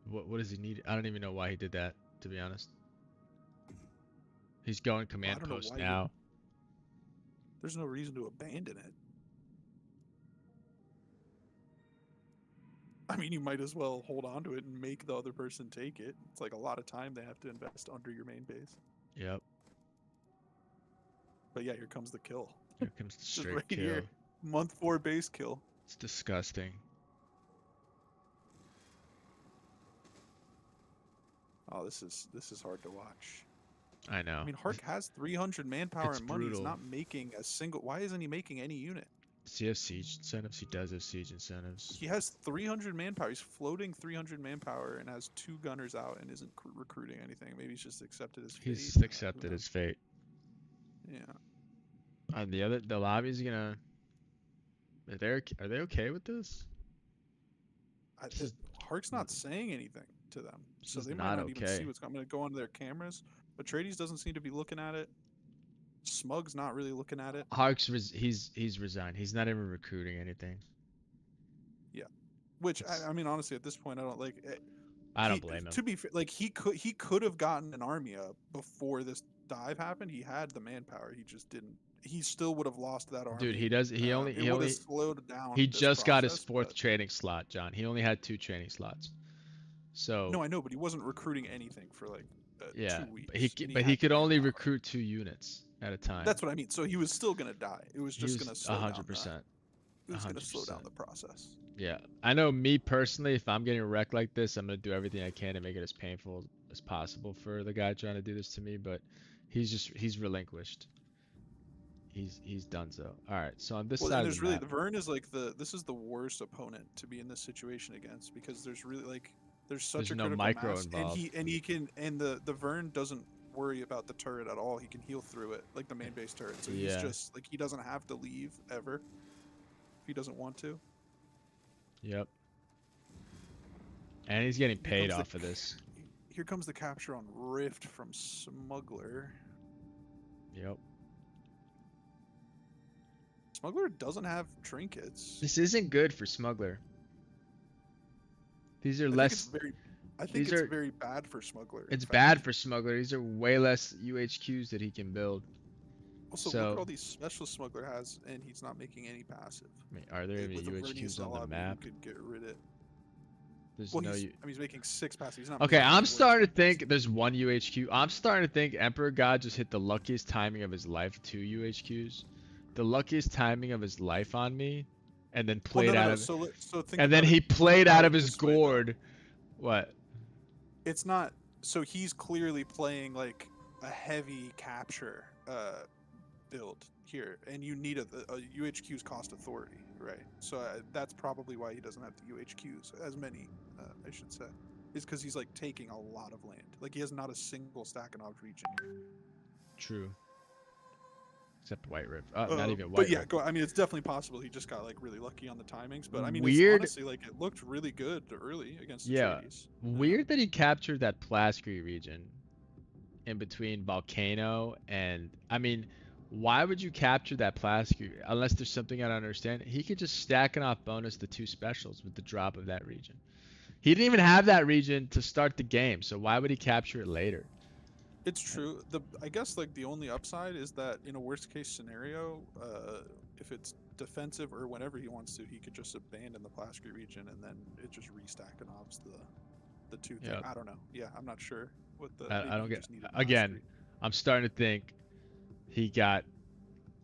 what does he need? I don't even know why he did that, to be honest. He's going Well, I command don't know post why now. there's no reason to abandon it. I mean, you might as well hold on to it and make the other person take it. It's like a lot of time they have to invest under your main base. Yep. But yeah, here comes the kill. Here comes the Just straight right kill. here. Month 4 base kill. It's disgusting. Oh, this is hard to watch. I know. I mean, Hark has 300 manpower It's and money. He's brutal. not making a single. Why isn't he making any unit? Does he have siege incentives? He does have siege incentives. He has 300 manpower. He's floating 300 manpower and has 2 gunners out and isn't recruiting anything. Maybe he's just accepted his fate. He's accepted his fate. Yeah. And the lobby's gonna. Are they okay with this? Hark's not saying anything to them, so they might not not even okay. see what's going to go onto their cameras. But Atreides doesn't seem to be looking at it. Smug's not really looking at it. He's resigned. He's not even recruiting anything. Yeah, which I mean, honestly, at this point, I don't like. I don't blame him. To be fair, like he could have gotten an army up before this dive happened. He had the manpower. He just didn't. He still would have lost that army. Dude, he does. He only slowed down. He just got his process, 4th training slot, John. He only had 2 training slots. So no, I know, but he wasn't recruiting anything for like 2 weeks. But he could only recruit 2 units at a time. That's what I mean. So he was still gonna die. It was just gonna slow 100%. down. It was gonna slow down the process. Yeah, I know me personally. If I'm getting wrecked like this, I'm gonna do everything I can to make it as painful as possible for the guy trying to do this to me. But he's relinquished. He's done so. All right, so on this side of the map, the Vern is like this is the worst opponent to be in this situation against because there's really like there's such a no critical micro mass, involved. and the Vern doesn't worry about the turret at all. He can heal through it like the main base turret. So he's just like he doesn't have to leave ever if he doesn't want to. Yep. And he's getting paid off of this. Here comes the capture on Rift from Smuggler. Yep. Smuggler doesn't have trinkets. This isn't good for Smuggler. These are I think it's very bad for Smuggler. It's bad for Smuggler. These are way less UHQs that he can build. Also, look at all these special Smuggler has, and he's not making any passive. I mean, are there any UHQs on the map? You could get rid of it. There's well, no. he's making 6 passive. He's not. Okay, I'm starting to think there's 1 UHQ. I'm starting to think Emperor God just hit the luckiest timing of his life. 2 UHQs, the luckiest timing of his life on me, and then played out of. And then he played out of his gourd. What? It's not. So he's clearly playing like a heavy capture build here, and you need a UHQ's cost authority, right? So that's probably why he doesn't have the UHQs as many, I should say, is because he's like taking a lot of land. Like he has not a single Stakhanov region here. True. Except White Rift. Not even White Rift. But yeah, I mean, it's definitely possible he just got like really lucky on the timings. But I mean, weird. It's honestly like it looked really good early against the Atreides. Weird that he captured that Plasky region in between Volcano and I mean, why would you capture that Plasky unless there's something I don't understand? He could just stack it off bonus the 2 specials with the drop of that region. He didn't even have that region to start the game, so why would he capture it later? It's true. I guess like the only upside is that in a worst case scenario, if it's defensive or whenever he wants to, he could just abandon the Plasky region and then it just restack and obs the 2 thing. I don't know. Yeah, I'm not sure what the. I don't get. Again, I'm starting to think he got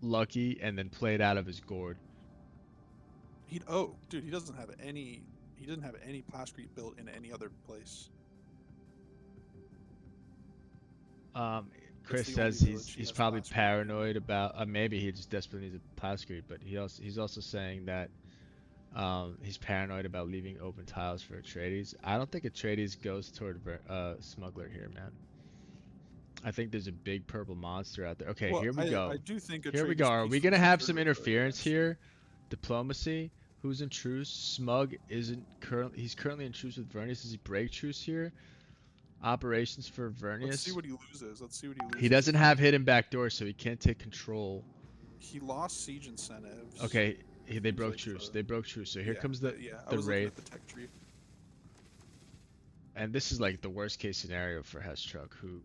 lucky and then played out of his gourd. Dude, he doesn't have any. He doesn't have any Plasky built in any other place. Chris says he's probably paranoid about maybe he just desperately needs a Plasky, but he's also saying that he's paranoid about leaving open tiles for Atreides. I don't think Atreides goes toward Smuggler here, man. I think there's a big purple monster out there. Okay, Well, here we I go. do think Here we go. Atreides Are we peacefully gonna have secured some with the interference advanced. here? Diplomacy. Who's in truce? Smug isn't currently. He's currently in truce with Vernius. Does he break truce here? Operations for Let's see Vernius. what he loses. Let's see what he He loses doesn't if he have hidden backdoors, so he can't take control. he lost siege incentives. Okay, they Seems broke like truce. the They broke truce. So here yeah comes yeah. I the was looking at wraith, the tech tree. and this is like the worst case scenario for Hestruck, who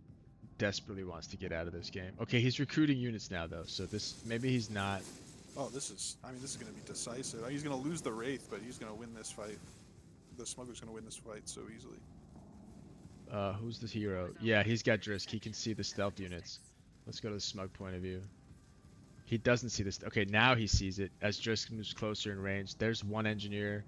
desperately wants to get out of this game. Okay, he's recruiting units now though, so this maybe he's not. Oh, this is. I mean, this is going to be decisive. He's going to lose the wraith, but he's going to win this fight. The smuggler's going to win this fight so easily. Who's the hero? Yeah, he's got Drisk. He can see the stealth units. Let's go to the smug point of view. He doesn't see this. Okay, now he sees it as Drisk moves closer in range. There's one engineer.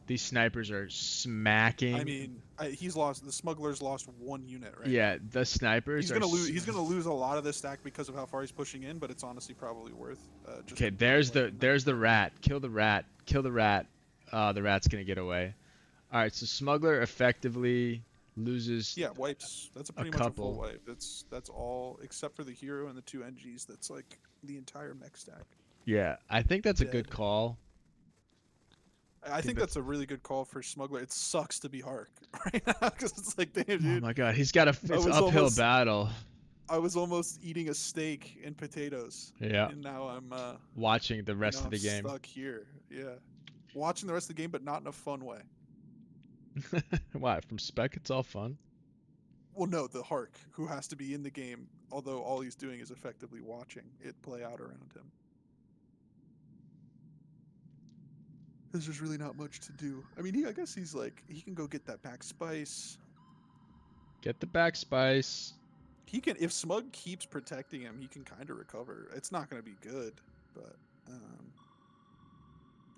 These snipers are I smacking. mean, he's lost. The smuggler's lost one unit right now. Yeah, the snipers He's are. gonna lose. He's gonna lose a lot of this stack because of how far he's pushing in, but it's honestly probably worth just. Okay, there's the rat. Kill the rat. Kill the rat. The rat's gonna get away. All right, so smuggler effectively loses Yeah, wipes. That's a a pretty much a full couple. wipe. That's all except for the hero and the two NGs. That's like the entire mech stack. Yeah, I think that's a good Dead. call. I think that's a really good call for smuggler. It sucks to be Hark right now because it's like, damn, Oh dude. my god, he's got a I it's was uphill almost battle. I was almost eating a steak and potatoes, Yeah, and now I'm watching the and now rest of I'm the game. stuck here. Yeah, watching the rest of the game, but not in a fun way. Why? From spec, it's all fun. Well, no, the Hark, who has to be in the game, although all he's doing is effectively watching it play out around him. There's just really not much to do. I mean, I guess he's like, he can go get that back spice. Get the back spice. He can, if Smug keeps protecting him, he can kind of recover. It's not going to be good, but,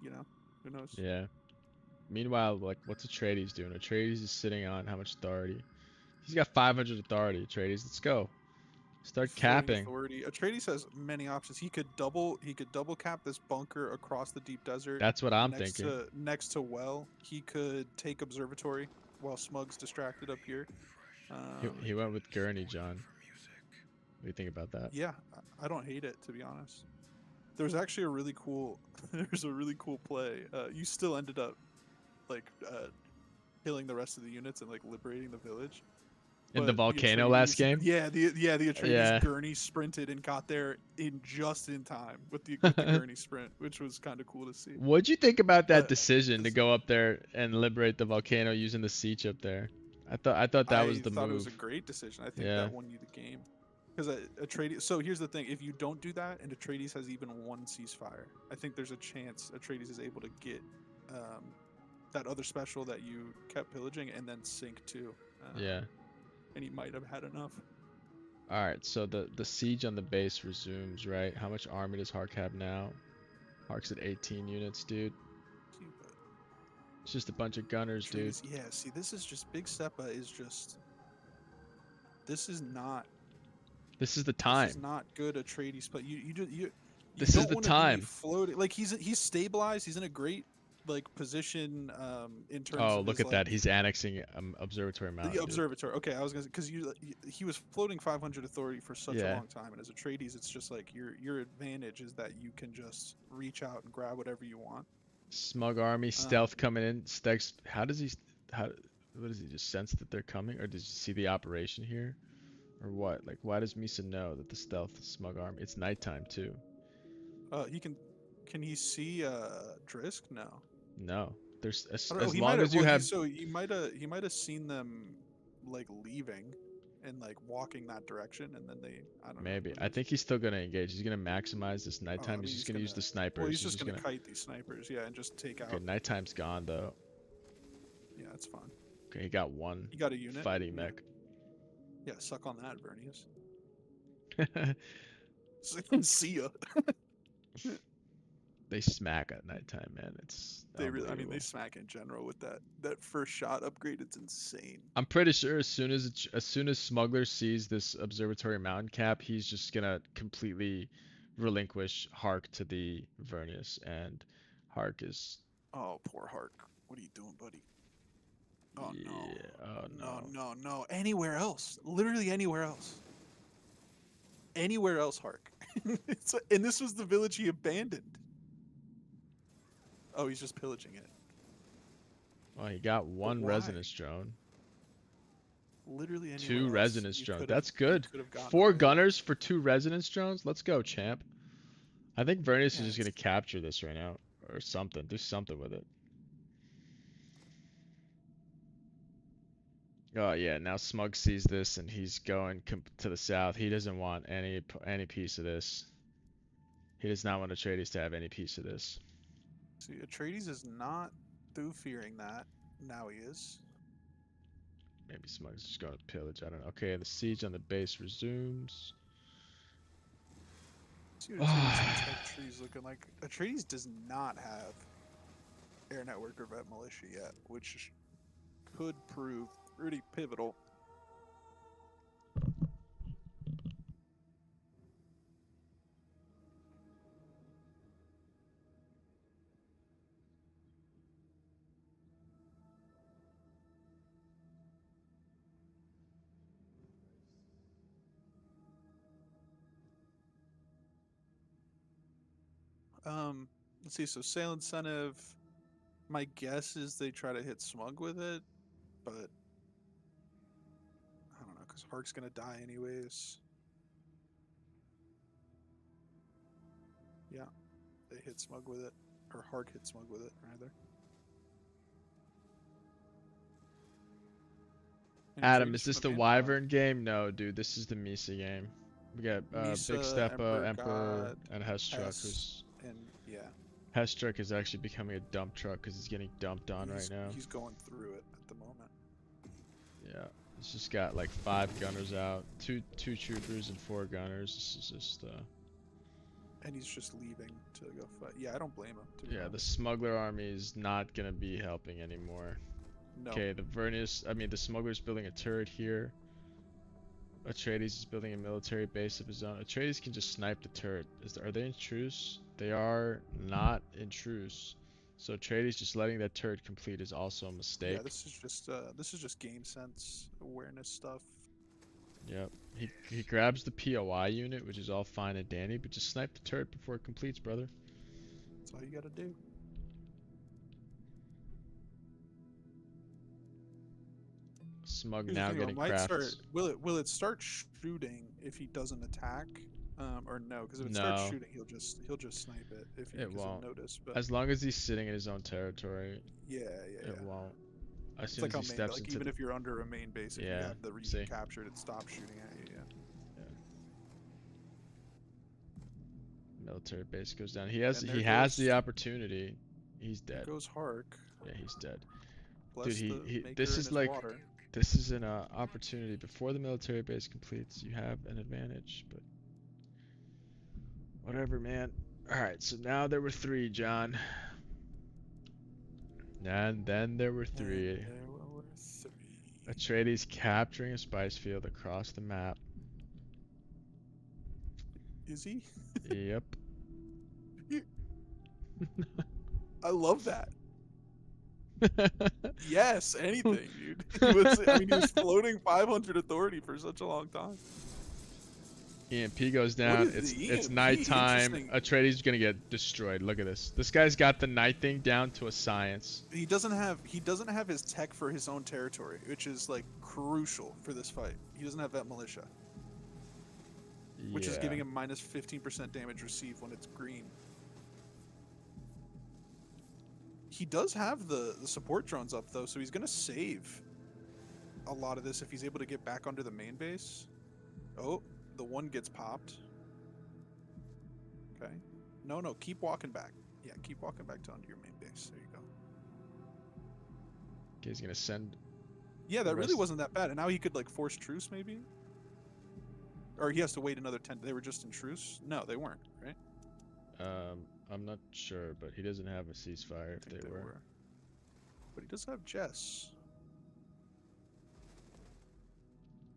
you know, who knows? Yeah. Meanwhile, like, what's Atreides doing? Atreides is sitting on how much authority? He's got 500 authority. Atreides, let's go. Start Floating capping. authority. Atreides has many options. He could double cap this bunker across the deep desert That's what I'm thinking. next to well. He could take observatory while Smug's distracted up here. He went with Gurney, John. What do you think about that? Yeah, I don't hate it, to be honest. There's actually a really cool there's a really cool play. You still ended up like killing the rest of the units and like liberating the village. In the But volcano last game? the Atreides Yeah. gurney sprinted and got there in just in time with the gurney sprint, which was kind of cool to see. What'd you think about that But decision to go up there and liberate the volcano using the siege up there? I thought that was I the thought it was move. a great decision. I think Yeah. that won you the game because Atreides. So here's the thing: if you don't do that, and Atreides has even one ceasefire, I think there's a chance Atreides is able to get that other special that you kept pillaging and then sink too. Yeah. And he might have had enough. All right, so the siege on the base resumes, right? How much army does Hark have now? Hark's at 18 units, dude. It's just a bunch of gunners, dude. Yeah, see, this is just Big Seppa is just. This is not. This is the time. This is not good Atreides, but you This is don't the wanna time. Be floating. Like he's stabilized. He's in a great like position in terms. Oh, of look his, at that. like, He's annexing Observatory Mountain. the Dude. observatory. Okay, I was gonna because he was floating 500 authority for such a Yeah. long time, and as Atreides, it's just like your advantage is that you can just reach out and grab whatever you want. Smug army, stealth coming in. Stegs, what does he just sense that they're coming? Or does he see the operation here? Or what? Like, why does Misa know that the stealth smug army? It's nighttime too. He can he see Drisk? No. No. There's I don't know. as He long might as have. you Well, have he might have seen them like leaving and like walking that direction, and then they. I don't know. maybe. Who I knows? think he's still gonna engage. He's gonna maximize this I nighttime. mean, He's just gonna use the snipers. Well, he's just gonna kite these snipers, yeah, and just take out. Okay, nighttime's gone though. Yeah, it's fine. Okay, he got one You got a unit. fighting Yeah. mech. Yeah, suck on that, Vernius. See ya. They smack at nighttime, man. It's They really. I mean, they unbelievable. smack in general with that first shot upgrade. It's insane. I'm pretty sure as soon as Smuggler sees this observatory mountain cap, he's just gonna completely relinquish Hark to the Vernius, and Hark is Oh, poor Hark. What are you doing, buddy? Oh no. yeah. Oh No, no. no, no. Anywhere else. Literally anywhere else. anywhere else, Hark. And this was the village he abandoned. Oh, he's just pillaging it. Well, he got But one why? resonance drone. Literally Two anywhere else, resonance you drones. could have That's you good. could have gotten Four away. gunners for two resonance drones. Let's go, champ. I think Vernius is Yeah, just gonna it's capture this right now, or something. Do something with it. Oh yeah, now Smug sees this and he's going to the south. He doesn't want any piece of this. He does not want Atreides to have any piece of this. see, Atreides is not through fearing that. Now he is. Maybe Smug's just going to pillage. I don't know. Okay, the siege on the base resumes. See what Atreides' tech tree's looking like. Atreides does not have air network or vet militia yet, which could prove pretty pivotal. Let's see. So sale incentive. My guess is they try to hit Smug with it, but I don't know because Hark's gonna die anyways. Yeah, they hit Smug with it, or Hark hit Smug with it rather. Any Adam, traders is from this the the band? No. Wyvern game? No, dude. This is the Misa game. We got Big Misa, Steppa, Emperor Emperor, God, and Hestruck. Hess, and yeah, Hestruck is actually becoming a dump truck because he's getting dumped on right now. he's going through it at the moment. Yeah, he's just got like 5 gunners out, two troopers and 4 gunners. This is just And he's just leaving to go fight. Yeah, I don't blame him. To be yeah, the honest. smuggler army is not gonna be helping anymore. No. Okay, the smuggler's building a turret here. Atreides is building a military base of his own. Atreides can just snipe the turret. Are they in truce? They are not in truce. So Atreides just letting that turret complete is also a mistake. Yeah, this is just game sense awareness stuff. Yep. He grabs the POI unit, which is all fine and dandy, but just snipe the turret before it completes, brother. That's all you gotta do. Smug Here's the now thing, getting might start. crafts. Will it start shooting if he doesn't attack, or no? Because if it starts No, shooting, he'll just snipe it if he it doesn't won't. notice. But As long as he's sitting in his own territory, yeah, it won't. As It's soon like as he on main, steps like into even if you're under a main base, if you yeah, have the region see, captured, it stops shooting at you. Yeah. military base goes down. He And there has goes the opportunity. He's there dead. goes Hark. Yeah, he's dead. Bless Dude, the maker this and is his like water. this is an opportunity before the military base completes. You have an advantage, but whatever, man. All right, so now there were 3, John. And then there were 3. And there were 3. Atreides capturing a spice field across the map. Is he? Yep. I love that. Yes, anything, dude. He was floating 500 authority for such a long time. EMP goes What down. is the It's EMP? nighttime. Interesting. Atreides is gonna get destroyed. Look at this. This guy's got the night thing down to a science. He doesn't have his tech for his own territory, which is like crucial for this fight. He doesn't have that militia, which is giving him minus 15% damage received when it's green. He does have the support drones up though, so he's gonna save a lot of this if he's able to get back onto the main base. Oh, the one gets popped. Okay. No, keep walking back. Yeah, keep walking back to onto your main base. There you go. Okay, he's gonna send. Yeah, the that really rest- wasn't that bad. And now he could like force truce maybe? Or he has to wait another 10. They were just in truce? No, they weren't, right? I'm not sure, but he doesn't have a ceasefire if I think they were. But he does have Jess.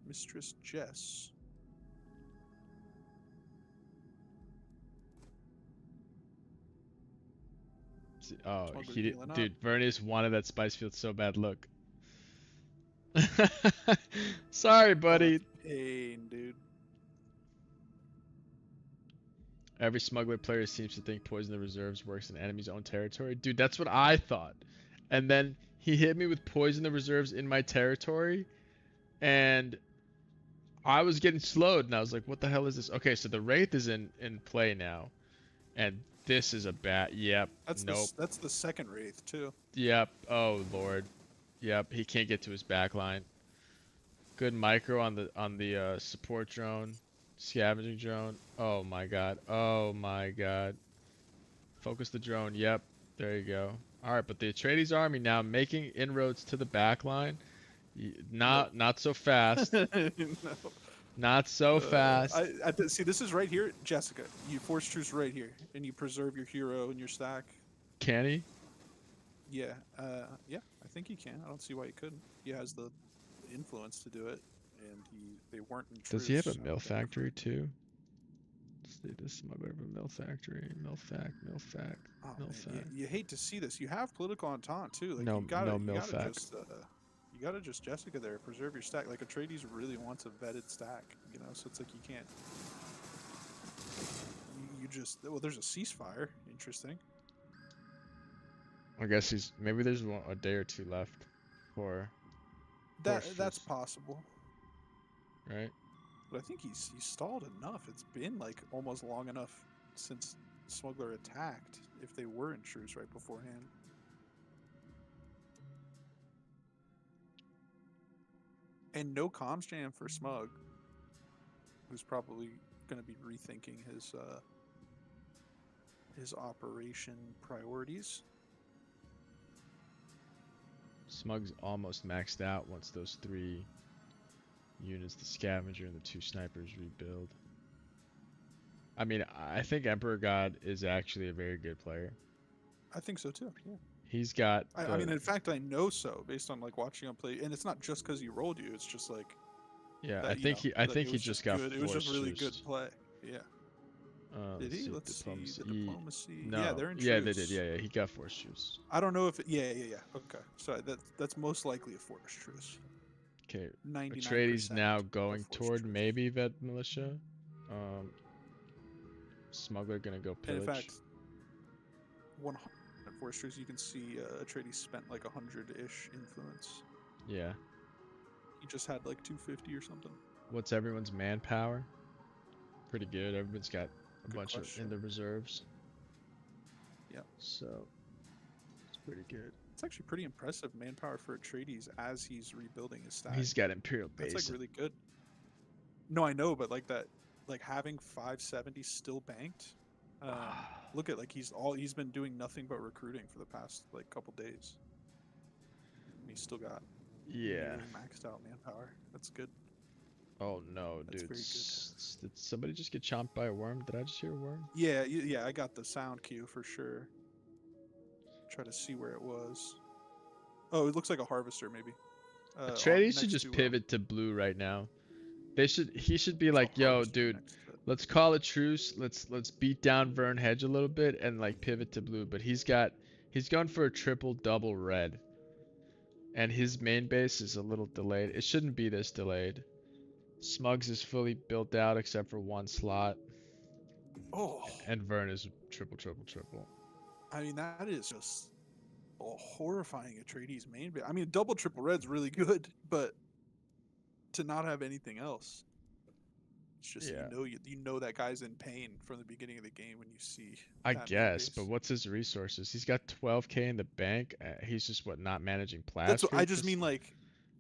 Mistress Jess. Oh, Smuggler's he did, healing up. dude. Vernius wanted that spice field so bad. Look. Sorry, buddy. Pain, dude. Every smuggler player seems to think poison the reserves works in enemy's own territory. Dude, that's what I thought. And then he hit me with poison the reserves in my territory, and I was getting slowed, and I was like, what the hell is this? Okay, so the Wraith is in play now, and this is a bat. Yep. Nope. That's the second wraith too. Yep. Oh lord. Yep. He can't get to his back line. Good micro on the support drone, scavenging drone. Oh my god. Oh my god. Focus the drone. Yep. There you go. All right, but the Atreides army now making inroads to the back line. Nope. Not so fast. No. Not so fast. See, this is right here, Jessica. You force truce right here, and you preserve your hero and your stack. Can he? Yeah, yeah, I think he can. I don't see why he couldn't. He has the influence to do it, and they weren't in truce. Does he have a so mill they never- factory too? Let's see this smuggler of a mill factory. Mill fact. Oh, Mill man, fact. you hate to see this. You have political entente too. Like No, you gotta, no you mill gotta fact. just, you gotta just Jessica there. Preserve your stack. Like Atreides really wants a vetted stack, you know. So it's like you can't. You just well, there's a ceasefire. Interesting. I guess maybe there's a day or two left for That's truce. possible. Right? But I think he's stalled enough. It's been like almost long enough since Smuggler attacked. If they were in truce right beforehand. And no comms jam for Smug, who's probably going to be rethinking his operation priorities. Smug's almost maxed out once those 3 units, the scavenger and the 2 snipers, rebuild. I mean, I think Emperor God is actually a very good player. I think so too. Yeah. He's got. I mean, in fact, I know so based on like watching him play, and it's not just because he rolled you. It's just like. Yeah, That, I think he was just got good. It was just really good force-juiced. play. Yeah. Did he? See, Let's diplomacy. see the diplomacy. No. Yeah, they're in truce. Yeah, they did. Yeah, he got force juice. I don't know if yeah. Okay, so that's most likely a force truce. Okay. 99% Atreides now of going force toward truce. maybe vet militia. Smuggler gonna go And pillage. in fact, 100 force truce. You can see Atreides spent like 100-ish influence. Yeah. He just had like 250 or something. What's everyone's manpower? Pretty good. Everyone's got a bunch question. in the reserves. Yep. So it's pretty good. It's actually pretty impressive manpower for Atreides as he's rebuilding his stack. He's got Imperial base. That's like really good. No, I know, but like that, like having 570 still banked. Look at like he's been doing nothing but recruiting for the past like couple days. And he's still got Yeah. nearly maxed out manpower. That's good. Oh no, That's dude. very good. Did somebody just get chomped by a worm? Did I just hear a worm? Yeah, yeah, I got the sound cue for sure. Try to see where it was. Oh, it looks like a harvester maybe. Atreides should just pivot to blue right now. He should be like, yo, dude, let's call a truce. Let's beat down Vern Hedge a little bit and like pivot to blue. But he's gone for a triple double red. And his main base is a little delayed. It shouldn't be this delayed. Smugs is fully built out except for 1 slot. Oh. And Vern is triple. I mean, that is just a horrifying Atreides main base. I mean, double triple red's really good, but to not have anything else, it's just you know that guy's in pain from the beginning of the game when you see. I that main guess, base. but what's his resources? He's got 12k in the bank. He's just not managing plasma. That's what I just mean. Like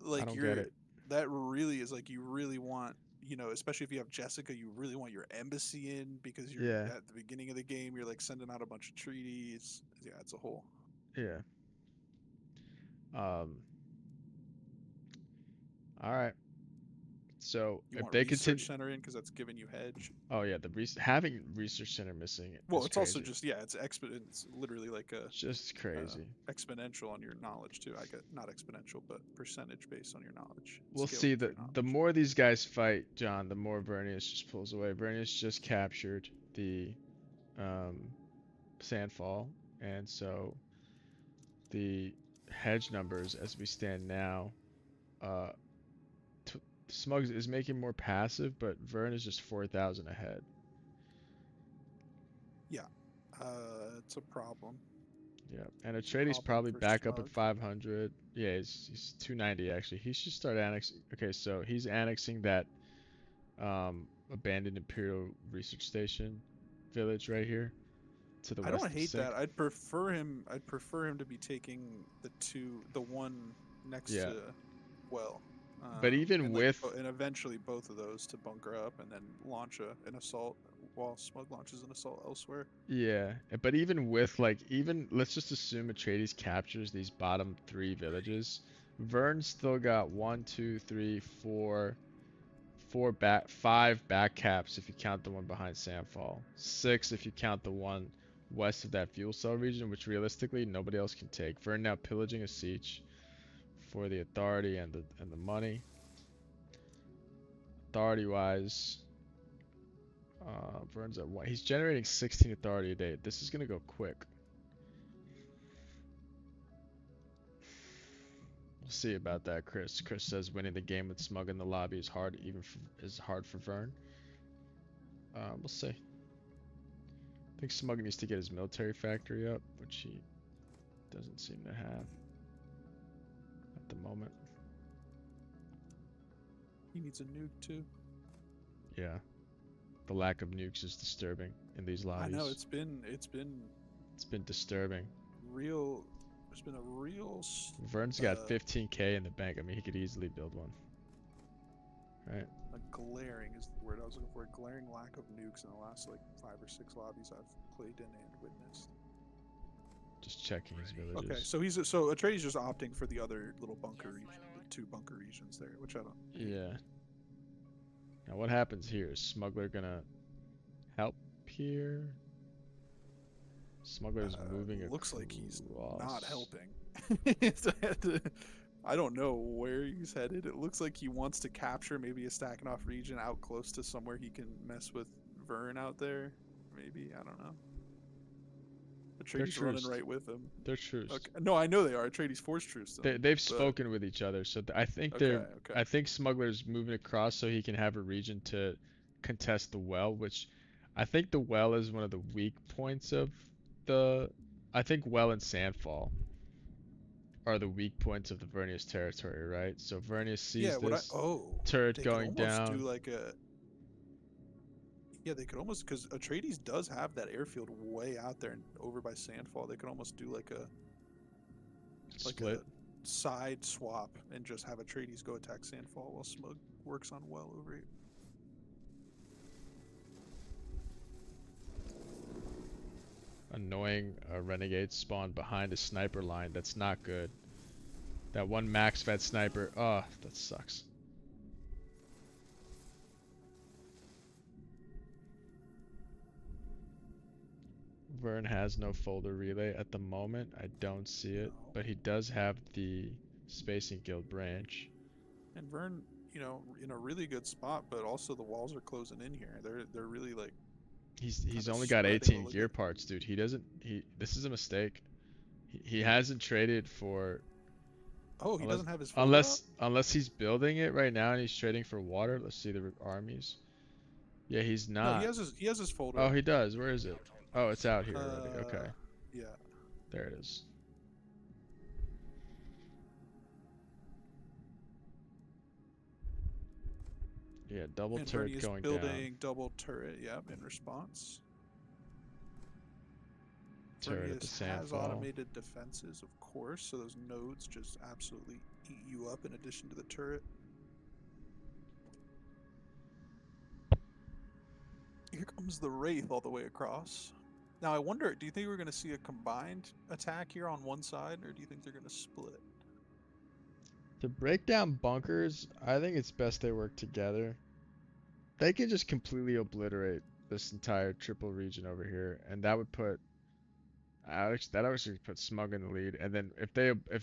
I don't get it. That really is like you really want, you know, especially if you have Jessica, you really want your embassy in because you're at the beginning of the game. You're like sending out a bunch of treaties. Yeah, it's a whole. Yeah. All right. So you if want they research continue, center in because that's giving you hedge. oh yeah, having research center missing. Well, it's crazy. also just it's literally like a just crazy exponential on your knowledge too. I get not exponential, but percentage based on your knowledge. We'll see that the more these guys fight, John, the more Vernius just pulls away. Vernius just captured the Sandfall, and so the hedge numbers as we stand now, Smugs is making more passive, but Vern is just 4,000 ahead. It's a problem. Yeah, and It's a Atreides problem probably for back up at Smug. 500. Yeah, he's 290 actually. He should start annexing. Okay, so he's annexing that abandoned Imperial Research Station village right here to the I don't west of hate Sync. that. I'd prefer him to be taking the one next Yeah, to well, but even and like with and eventually both of those to bunker up and then launch an assault while Smug launches an assault elsewhere. yeah, but even with like even let's just assume Atreides captures these bottom three villages. Vern's still got one, two, three, five back caps if you count the one behind Sandfall. Six if you count the one west of that fuel cell region, which realistically nobody else can take. Vern now pillaging a siege for the authority and the money. Authority wise, Vern's at one. He's generating 16 authority a day. This is gonna go quick. We'll see about that, Chris. Chris says winning the game with Smug in the lobby is hard, is hard for Vern. We'll see. I think Smug needs to get his military factory up, which he doesn't seem to have at the moment. He needs a nuke too. Yeah, the lack of nukes is disturbing in these I know lobbies. it's been It's been disturbing. real. There's been a real Vern's got 15k in the bank. I mean, he could easily build one. Right? a glaring is the word I was looking for. A glaring lack of nukes in the last like 5 or 6 lobbies I've played in and witnessed. Just checking his Okay, villages. so Atreides just opting for the other little bunker region, the 2 bunker regions there, which I don't hate. Yeah. Now what happens here? Is Smuggler gonna help here? Smuggler's moving Looks like he's not across. helping. I don't know where he's headed. It looks like he wants to capture maybe a Stackenoff region out close to somewhere he can mess with Vern out there. Maybe, I don't know. They're Atreides running truced. right with him. They're truced. Okay. No, I know they are. Atreides force truced them, They've but spoken with each other, so I think okay, okay. I think Smuggler's moving across so he can have a region to contest the well, which I think the well is one of the weak points of the. I think well and Sandfall are the weak points of the Vernius territory, right? So Vernius Yeah, sees what I this oh, turret they could going almost do down, like a yeah, they could almost because Atreides does have that airfield way out there and over by Sandfall. They could almost do like a split. side swap and just have Atreides go attack Sandfall while Smug works on well over it. Annoying renegade spawn behind a sniper line. That's not good. That one max fed sniper. Oh, that sucks. Vern has no folder relay at the moment. I don't see it, No, but he does have the Spacing Guild branch. and Vern, in a really good spot, but also the walls are closing in here. They're really like He's kind of only got spreading a 18 little gear bit. parts, dude. He doesn't. This is a mistake. He hasn't traded for Oh, he unless doesn't have his folder up. unless he's building it right now and he's trading for water. Let's see the armies. Yeah, he's No, he not. has his folder Oh, up. he does. Where is it? Oh, it's out here already. Uh, Okay, yeah. there it is. Yeah, double And turret Vernier is going down. building double turret. Yep, in response. Turret at the Vernius has Sandfall. automated defenses, of course, so those nodes just absolutely eat you up in addition to the turret. Here comes the Wraith all the way across. Now, I wonder, do you think we're going to see a combined attack here on one side, or do you think they're going to split? To break down bunkers, I think it's best they work together. They can just completely obliterate this entire triple region over here, and that would put that actually put Smug in the lead. And then if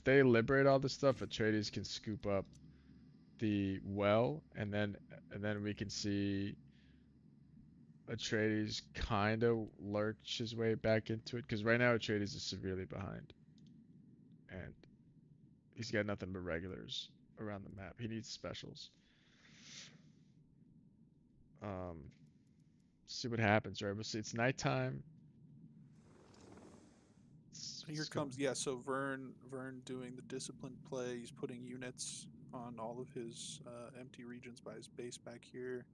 they liberate all this stuff, Atreides can scoop up the well, and then we can see Atreides kind of lurch his way back into it because right now Atreides is severely behind, and he's got nothing but regulars around the map. He needs specials. Um, see what happens, right? We'll see. It's nighttime. And here comes, yeah, so Vern doing the disciplined play. He's putting units on all of his empty regions by his base back here.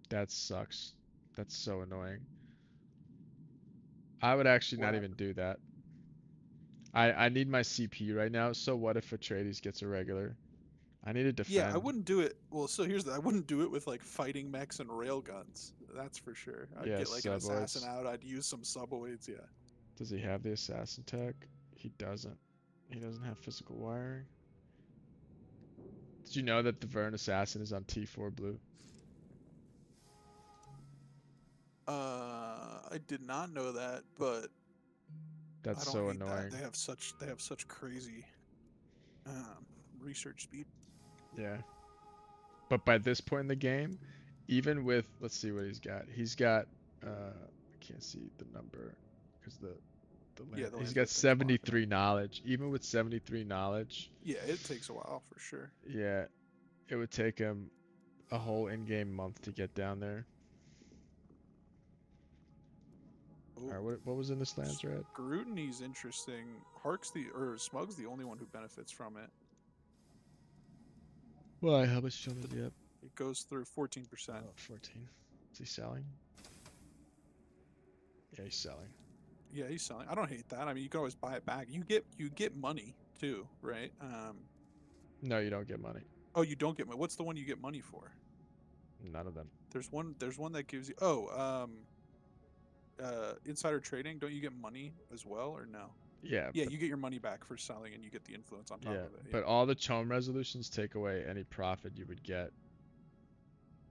That sucks. That's so annoying. I would actually What not even happened? do that. I need my CP right now, so what if Atreides gets a regular? I need to Yeah, I defend. wouldn't do it. Well, so here's the I wouldn't do it with like fighting mechs and railguns. That's for sure. I'd Yeah, get like an assassin suboids. out. I'd use some suboids. Yeah. Does he have the assassin tech? He doesn't. He doesn't have physical wiring. Did you know that the Vern assassin is on T4 blue? I did not know that, but I That's don't so hate that. annoying. They have such crazy research speed. Yeah. But by this point in the game, even with, let's see what he's got. He's got I can't see the number because the Yeah, land. the He's got landscape thing's blocking it. 73 knowledge. Even with 73 knowledge, Yeah, it takes a while for sure. yeah, it would take him a whole in-game month to get down there. All Oh, right, what was in this lands red? Scrutiny's interesting. Hark's the or Smug's the only one who benefits from it. Why? How much show The, does he have? it goes through 14%. Oh, 14. Is he selling? Yeah, he's selling. Yeah, he's selling. I don't hate that. I mean, you can always buy it back. You get money too, right? No, you don't get money. Oh, you don't get money. What's the one you get money for? None of them. There's one that gives you insider trading. Don't you get money as well or no? Yeah, Yeah, but you get your money back for selling and you get the influence on top yeah, of it. Yeah. but all the Chome resolutions take away any profit you would get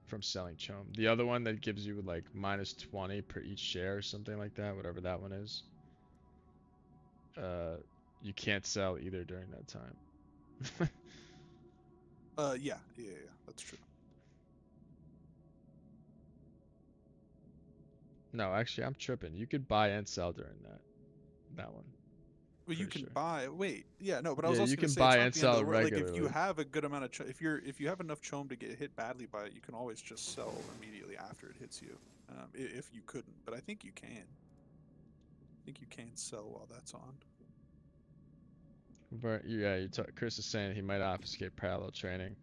from selling Chome. The other one that gives you like minus 20 per each share or something like that, whatever that one is, uh, you can't sell either during that time. Yeah, that's true. No, actually, I'm tripping. You could buy and sell during that one. Well, you Pretty can sure. buy. Wait, yeah, no, but I Yeah, was you also gonna can say it's buy not and the end of sell the world. Like if you regularly. have a good amount of, if you have enough chome to get hit badly by it, you can always just sell immediately after it hits you. If you couldn't, but I think you can. I think you can sell while that's on. But yeah, Chris is saying he might obfuscate parallel training.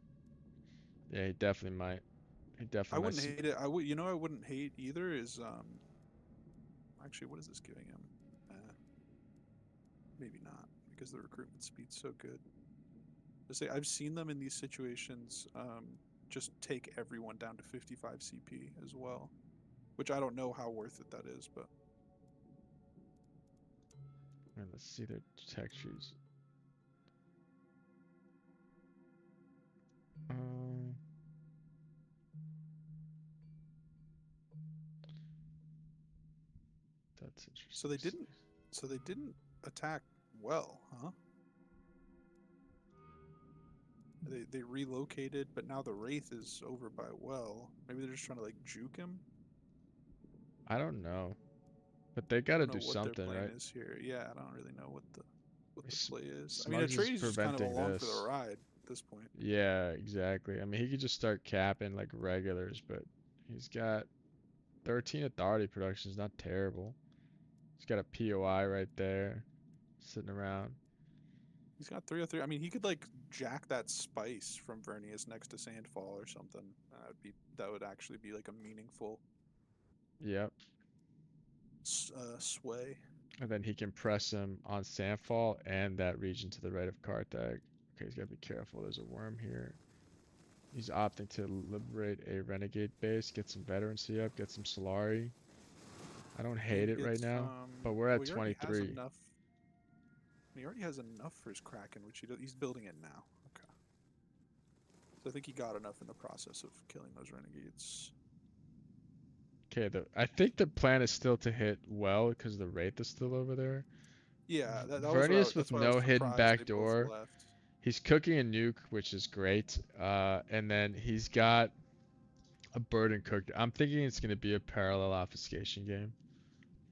Yeah, he definitely might. He I definitely might. wouldn't hate it. I would, you know, I wouldn't hate either. Is actually, what is this giving him? Maybe not because the recruitment speed's so good. I say I've seen them in these situations. Just take everyone down to 55 CP as well, which I don't know how worth it that is, but And let's see their tech trees. Um, that's so interesting. they didn't. So they didn't attack well, huh? They relocated, but now the wraith is over by well. Maybe they're just trying to like juke him. I don't know, but they I gotta don't know do what their something, plan right? is here. Yeah, I don't really know what the play is. I mean, Smugs is Atreides is just kind of preventing along for the this. ride at this point. Yeah, exactly. I mean, he could just start capping like regulars, but he's got 13 authority production is not terrible. He's got a POI right there, sitting around. He's got 303. I mean, he could like jack that spice from Vernius next to Sandfall or something. That would actually be like a meaningful Yep. sway. And then he can press him on Sandfall and that region to the right of Carthage. Okay, he's gotta be careful. There's a worm here. He's opting to liberate a renegade base, get some veterancy up, get some Solari. I don't hate Maybe it get right now, some. but we're Well, at he already has 23. enough. He already has enough for his Kraken, which he's building it now. Okay. So I think he got enough in the process of killing those renegades. Okay, I think the plan is still to hit well because the Wraith is still over there. Yeah, that was what Vernius with that's why I was no hidden surprised they back both door. left. He's cooking a nuke, which is great. And then he's got a burden cooked. I'm thinking it's going to be a parallel obfuscation game.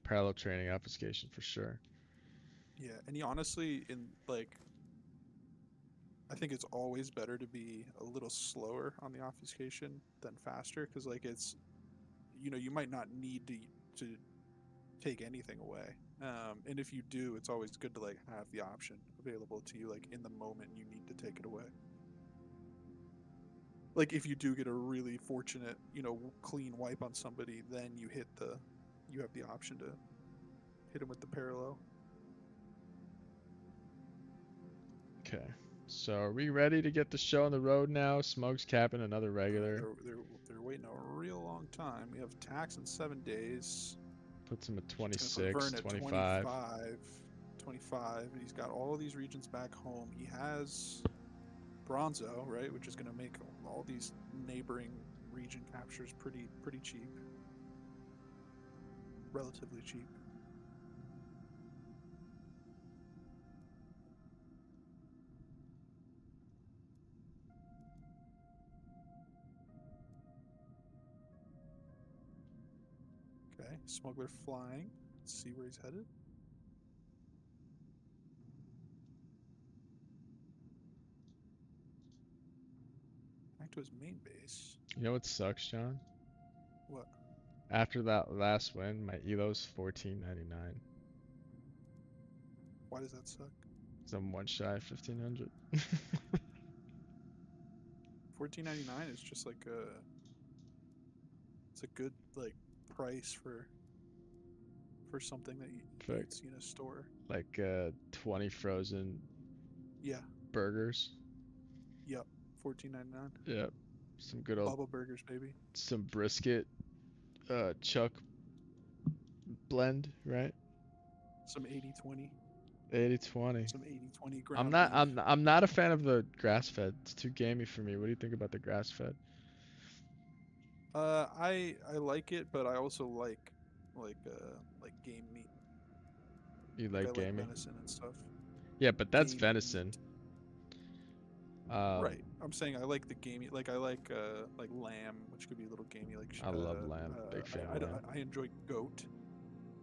Parallel training obfuscation for sure. Yeah, and he honestly, in like, I think it's always better to be a little slower on the obfuscation than faster, because like it's, you know, you might not need to take anything away. And if you do, it's always good to like have the option available to you, like in the moment you need to take it away. Like if you do get a really fortunate, clean wipe on somebody, then you have the option to hit them with the parallel. Okay. So are we ready to get the show on the road now? Smug's capping another regular. They're waiting a real long time. We have tax in 7 days. Puts him at It's gonna put 26, Vern at 25. 25. He's got all of these regions back home. He has Bronzo, right, which is gonna make all these neighboring region captures pretty cheap, relatively cheap. Okay, smuggler flying. Let's see where he's headed. Back to his main base. You know what sucks, John? What? After that last win, my elo's 14.99. Why does that suck? So I'm one shy of 1500. 14.99 is just like it's a good like price for something that you'd see in a store. Like 20 frozen Yeah. burgers. Yep. 14.99. Yep. Some good old Bubba burgers, baby. some brisket chuck blend, right? Some 80/20. 80/20. Some 80/20 ground beef. I'm not a fan of the grass fed. It's too gamey for me. What do you think about the grass fed? I like it, but I also like game meat. You I like gamey? like venison and stuff. Yeah, but that's Gamey venison. meat. Right. I'm saying I like the gamey. Like I like lamb, which could be a little gamey. Like I love lamb. Big fan of lamb. I enjoy goat.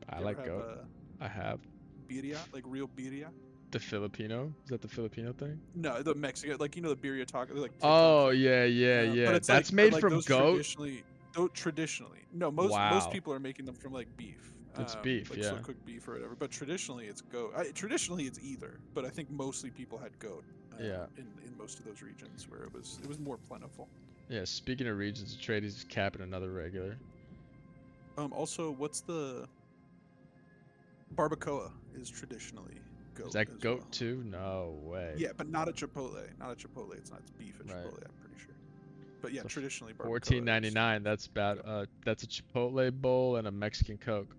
I You like ever have, goat. I have. Birria, like real birria. The Filipino? Is that the Filipino thing? No, the Mexican, like the birria taco, like TikTok Oh thing. yeah, yeah, But yeah. it's That's like, made like from those goat. traditionally. No, most Wow. people are making them from like beef. It's beef, like yeah. slow cooked beef or whatever. But traditionally it's goat. Traditionally it's either, but I think mostly people had goat. Yeah. In most of those regions where it was more plentiful. Yeah. Speaking of regions, the trade is capping another regular. Also, what's the barbacoa is traditionally goat. Is that goat well. too? No way. Yeah, but not at Chipotle. Not at Chipotle. It's not. It's beef at Chipotle. I'm pretty sure. But yeah, So traditionally barbacoa. 14.99. That's about that's a Chipotle bowl and a Mexican Coke.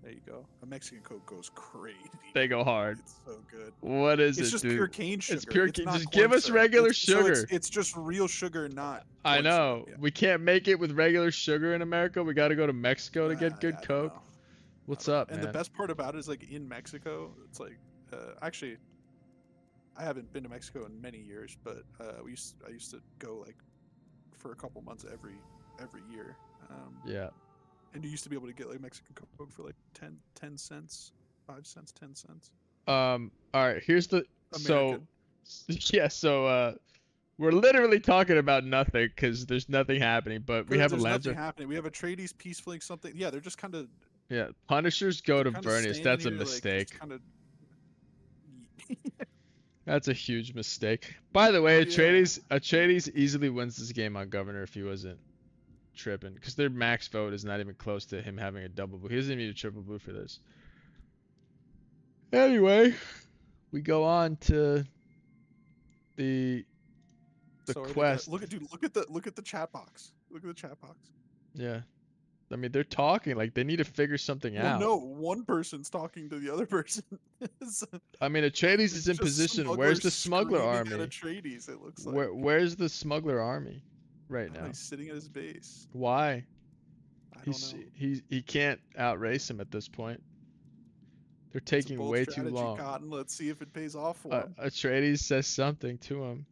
There you go. A Mexican Coke goes crazy. They go hard. It's so good. What is it, It's just dude? pure cane sugar. It's pure cane. Just give us regular sugar. So it's just real sugar, not. I know. Yeah. We can't make it with regular sugar in America. We got to go to Mexico to get good I don't Coke. know. What's up, and man? the best part about it is like in Mexico, it's like actually, I haven't been to Mexico in many years, but I used to go like for a couple months every year. Yeah. And you used to be able to get like Mexican Coke for like 10 cents, 5 cents, 10 cents. All right. Here's the American. So we're literally talking about nothing because there's nothing happening. But we have a Lancer. Nothing happening. We have Atreides peacefully something. Yeah, they're just kind of. Yeah, Punishers go to Vernius. That's a mistake. Like, That's a huge mistake. By the way, Yeah. Atreides easily wins this game on Governor if he wasn't tripping, because their max vote is not even close to him having a double blue. He doesn't even need a triple blue for this. Anyway, we go on to the quest. Look at the chat box. Look at the chat box. Yeah. I mean, they're talking like they need to figure something out. No, one person's talking to the other person. I mean, Atreides is in position. Where's the smuggler army? Atreides, it looks like. Where's the smuggler army right now? He's sitting at his base. Why? I don't know. He can't outrace him at this point. They're taking way too long. Cotton. Let's see if it pays off for him. Atreides says something to him.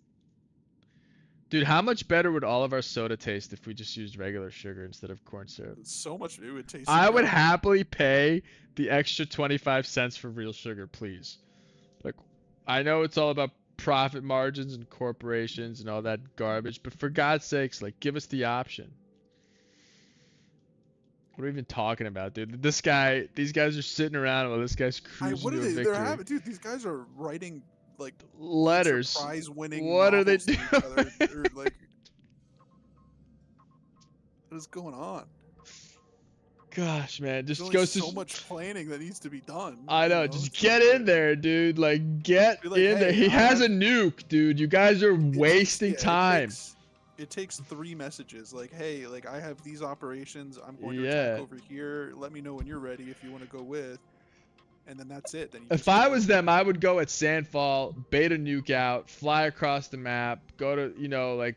Dude, how much better would all of our soda taste if we just used regular sugar instead of corn syrup? So much it would taste. I would happily pay the extra 25 cents for real sugar, please. Like, I know it's all about profit margins and corporations and all that garbage, but for God's sakes, like, give us the option. What are we even talking about, dude? These guys are sitting around while this guy's cruising What are to a they? They're victory. having, dude. These guys are writing like Pulitzer Letters. Prize winning What are they novels to doing? each other, or like, what is going on? Gosh, man, There's just only goes to. so much planning that needs to be done. I You know, know, just it's not get in fair. there, dude. Like, get Be like, in there. hey, He I has have. a nuke, dude. You guys are wasting time. It takes 3 messages. Like, hey, like I have these operations. I'm going to attack Yeah. over here. Let me know when you're ready if you want to go with. And then that's it. Then you If just I go. was them, I would go at Sandfall, bait a nuke out, fly across the map, go to, like,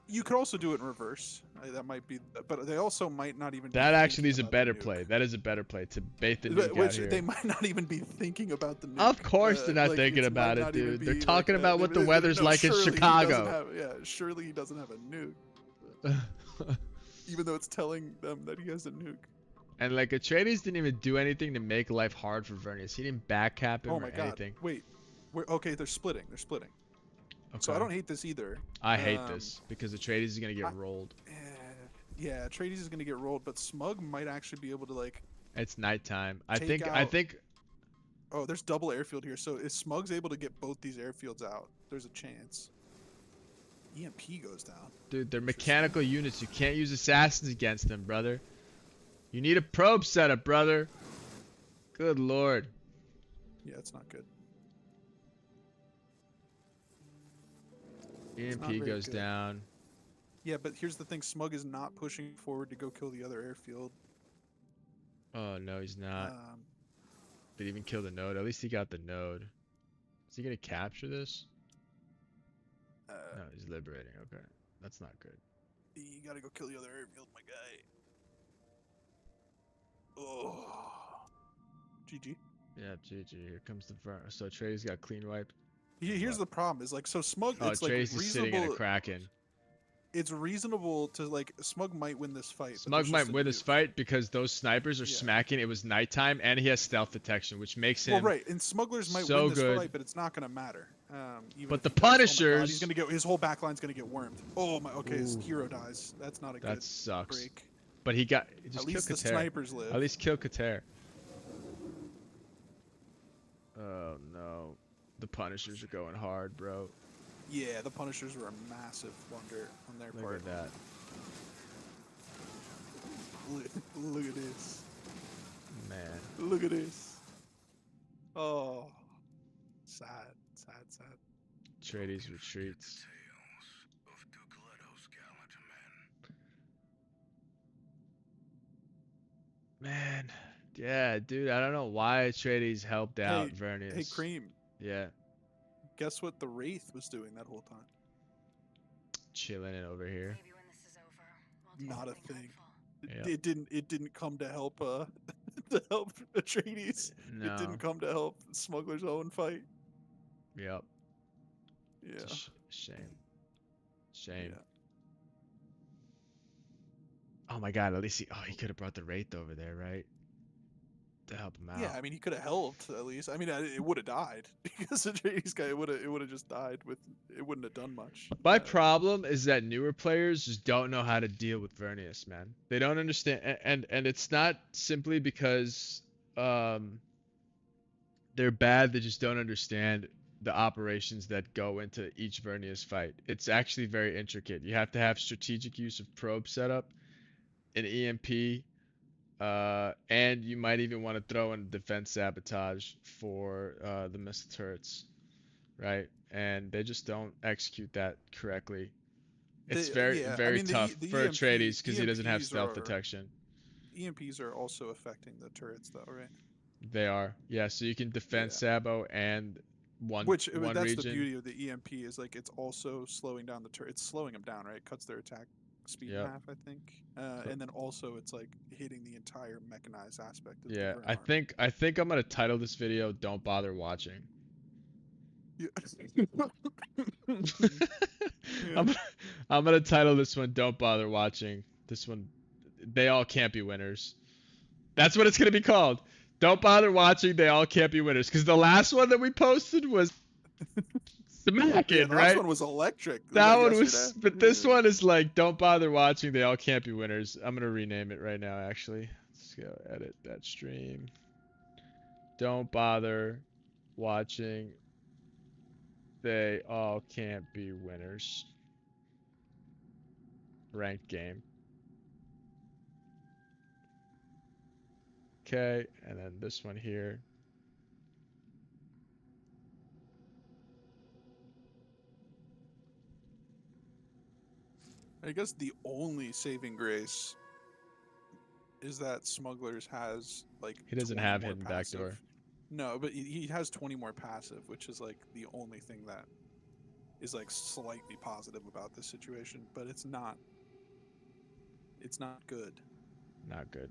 You could also do it in reverse. That might be, but they also might not even be that actually thinking is a about the better nuke. play. That is a better play to bait the nuke out Which here. they might not even be thinking about the nuke. Of course they're not Like, thinking it about might it, not even dude. They're be like talking about what the weather's no, like in surely he doesn't Chicago. have. Yeah, surely he doesn't have a nuke, even though it's telling them that he has a nuke. And like Atreides didn't even do anything to make life hard for Vernius. He didn't backcap him Oh or my god! anything. Wait, okay, they're splitting. They're splitting. Okay. So I don't hate this either. I hate this because Atreides is gonna get rolled. Yeah, Atreides is gonna get rolled, but Smug might actually be able to like. It's nighttime. I take think. Oh, there's double airfield here. So if Smug's able to get both these airfields out, there's a chance. EMP goes down. Dude, they're mechanical units. You can't use assassins against them, brother. You need a probe setup, brother. Good lord. Yeah, it's not good. EMP goes down. Yeah, but here's the thing. Smug is not pushing forward to go kill the other airfield. Oh, no, he's not. Did he even kill the node? At least he got the node. Is he going to capture this? No, he's liberating. Okay. That's not good. You gotta go kill the other airfield, my guy. Oh. GG. Yeah, GG. Here comes the front. So Trey's got clean wiped. Here's the problem is like, so Smug, Oh, it's like Trey's is sitting in a reasonable. Kraken. It's reasonable to like, Smug might win this fight. Smug might win this fight because those snipers are smacking. It was nighttime and he has stealth detection, which makes him Well, right, and Smugglers might so win this good. fight, but it's not gonna matter. Even But if the he does. Oh my God, Punishers. he's gonna get, his whole backline's gonna get wormed. Oh my, okay, his Ooh. hero dies. That's not a That good sucks. break. But he just At killed least the Kater. snipers live. At least kill Kater. Oh no. The Punishers are going hard, bro. Yeah, the Punishers were a massive blunder on their Look part. at that. Look at this. Man. Look at this. Oh. Sad, sad, sad. Atreides retreats. Man. Yeah, dude, I don't know why Atreides helped out Vernius. Hey, Cream. Yeah. Guess what the Wraith was doing that whole time? Chilling it over here. Not a thing. Yep. It didn't come to help to help Atreides. No. It didn't come to help Smuggler's own fight. Yep. Yeah. It's a shame. Shame. Yeah. Oh my god, at least he could have brought the Wraith over there, right? To help him out. Yeah, I mean he could have helped at least. I mean it would have died because the Atreides guy would have just died with it wouldn't have done much. My problem is that newer players just don't know how to deal with Vernius, man. They don't understand, and it's not simply because they're bad. They just don't understand the operations that go into each Vernius fight. It's actually very intricate. You have to have strategic use of probe setup, an EMP, and you might even want to throw in defense sabotage for the missile turrets, right? And they just don't execute that correctly. It's very tough for Atreides because he doesn't have stealth detection. EMPs are also affecting the turrets though, right? They are, yeah. So you can defense sabo and one that's region. the beauty of the EMP is like it's also slowing down the turret. It's slowing them down, right? It cuts their attack speed in half, I think. And then also it's like hitting the entire mechanized aspect of the I think I'm gonna title this video "Don't Bother Watching." Yeah. I'm gonna title this one "Don't Bother Watching." This one, they all can't be winners. That's what it's gonna be called. Don't bother watching. They all can't be winners. Because the last one that we posted was smacking, the right? last one was electric. That one was, but this one is like, don't bother watching. They all can't be winners. I'm gonna rename it right now, actually. go edit that stream. Don't bother watching. They all can't be winners. Ranked game. Okay, and then this one here. I guess the only saving grace is that Smugglers has like He doesn't 20 have more hidden passive. backdoor. No, but he has 20 more passive, which is like the only thing that is like slightly positive about this situation, but it's not good. Not good.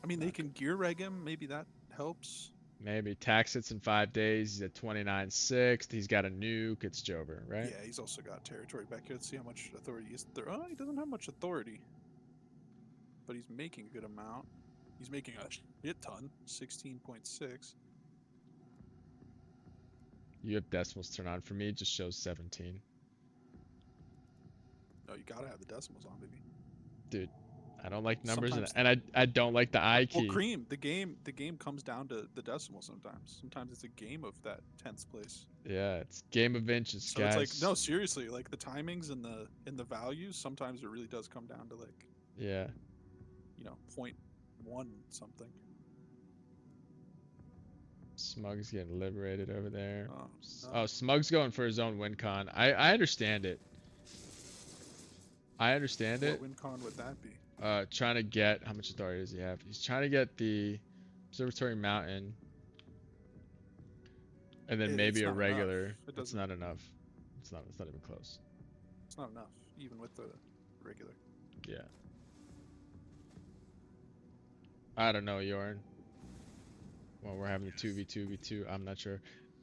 I mean, they can gear reg him, maybe that helps. Maybe tax hits in 5 days. He's at 29/6. He's got a nuke. It's Jover, right? Yeah, he's also got territory back here. Let's see how much authority is there. Oh, he doesn't have much authority, but he's making a good amount. He's making a shit ton, 16.6. You have decimals turned on. For me, it just shows 17. No, you gotta have the decimals on, baby. Dude, I don't like numbers, Sometimes- and I don't like the I key. Well, Cream, the game comes down to the decimal sometimes. Sometimes it's a game of that 10th place. Yeah, it's game of inches, So guys. it's like, no, seriously, like the timings and the values, sometimes it really does come down to like, Yeah. you know, 0.1 something. Smug's getting liberated over there. Oh, Oh, no. Smug's going for his own win con. I understand it. I understand What it. win con would that be? Trying to get, how much authority does he have? He's trying to get the Observatory Mountain, and then maybe It's a not regular. enough. It It's doesn't. not enough. It's not even close. It's not enough, even with the regular. Yeah. I don't know, Yorn. Well, we're having the 2v2v2. I'm not sure.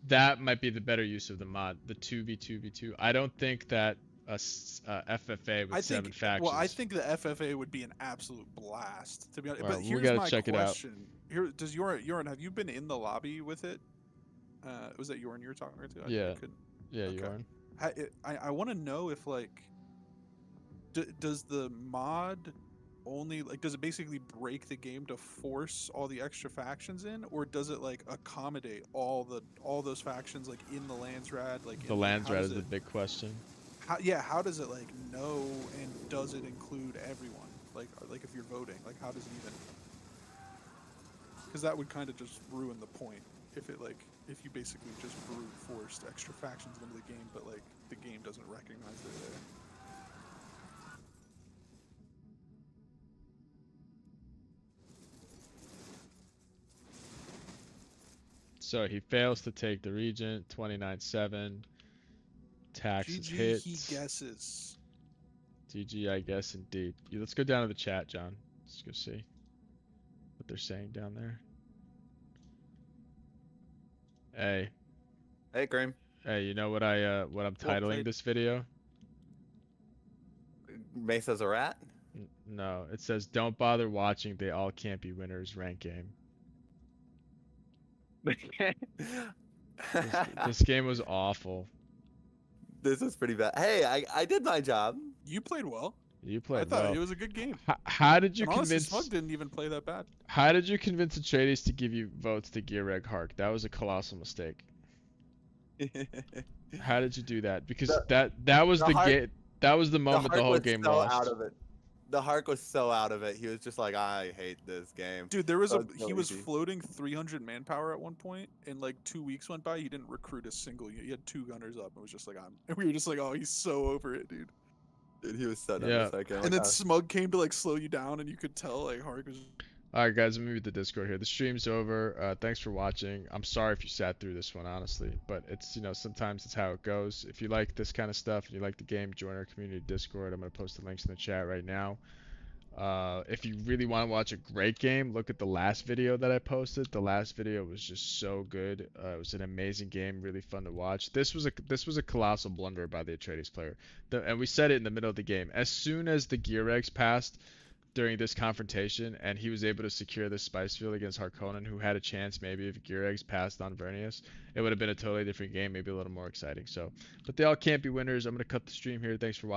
That might be the better use of the mod, the 2v2v2. I don't think that a FFA with 7 factions. Well, I think the FFA would be an absolute blast, to be honest. Well, But we here's gotta my check it out. question. Here, does Yoran, have you been in the lobby with it? Was that Yoran you were talking to? Yeah. couldn't. Yeah, Okay. Yorn. I want to know if like, does the mod only like, does it basically break the game to force all the extra factions in, or does it like accommodate all those factions like in the Landsrad? Like The in, like, how Landsrad does is the it- big question. how does it like know, and does it include everyone? Like if you're voting, like how does it even? Because that would kind of just ruin the point if you basically just brute forced extra factions into the game, but like the game doesn't recognize they're there. So he fails to take the Regent, 29/7. Taxes GG, hits. he guesses. GG, I guess indeed. Let's go down to the chat, John. Let's go see what they're saying down there. Hey, Hey, Cream. hey, you know what I'm titling played. this video? Mesa's a rat? No, it says don't bother watching. They all can't be winners. Rank game. This game was awful. This was pretty bad. Hey, I did my job. You played well. You I played thought well. it was a good game. How did you And honestly, convince? Smug didn't even play that bad. How did you convince Atreides to give you votes to Gear Reg Hark? That was a colossal mistake. How did you do that? Because that was the Hark- game. That was the moment the Hark whole was game so lost. out of it. The Hark was so out of it. He was just like, I hate this game. Dude, there was That was so he was easy. floating 300 manpower at one point, and like 2 weeks went by. He didn't recruit a single unit. He had 2 gunners up. It was just like, and we were just like, oh, he's so over it, dude. Dude, he was so done Yeah. with that game. And then Smug came to like slow you down, and you could tell like Hark was. All right, guys, let me mute the Discord here. The stream's over. Thanks for watching. I'm sorry if you sat through this one, honestly, but it's, sometimes it's how it goes. If you like this kind of stuff and you like the game, join our community Discord. I'm gonna post the links in the chat right now. If you really want to watch a great game, look at the last video that I posted. The last video was just so good. It was an amazing game, really fun to watch. This was a colossal blunder by the Atreides player, and we said it in the middle of the game. As soon as the gear regs passed during this confrontation, and he was able to secure the spice field against Harkonnen, who had a chance maybe if gear regs passed on Vernius, it would have been a totally different game, maybe a little more exciting. So, but they all can't be winners. I'm gonna cut the stream here. Thanks for watching.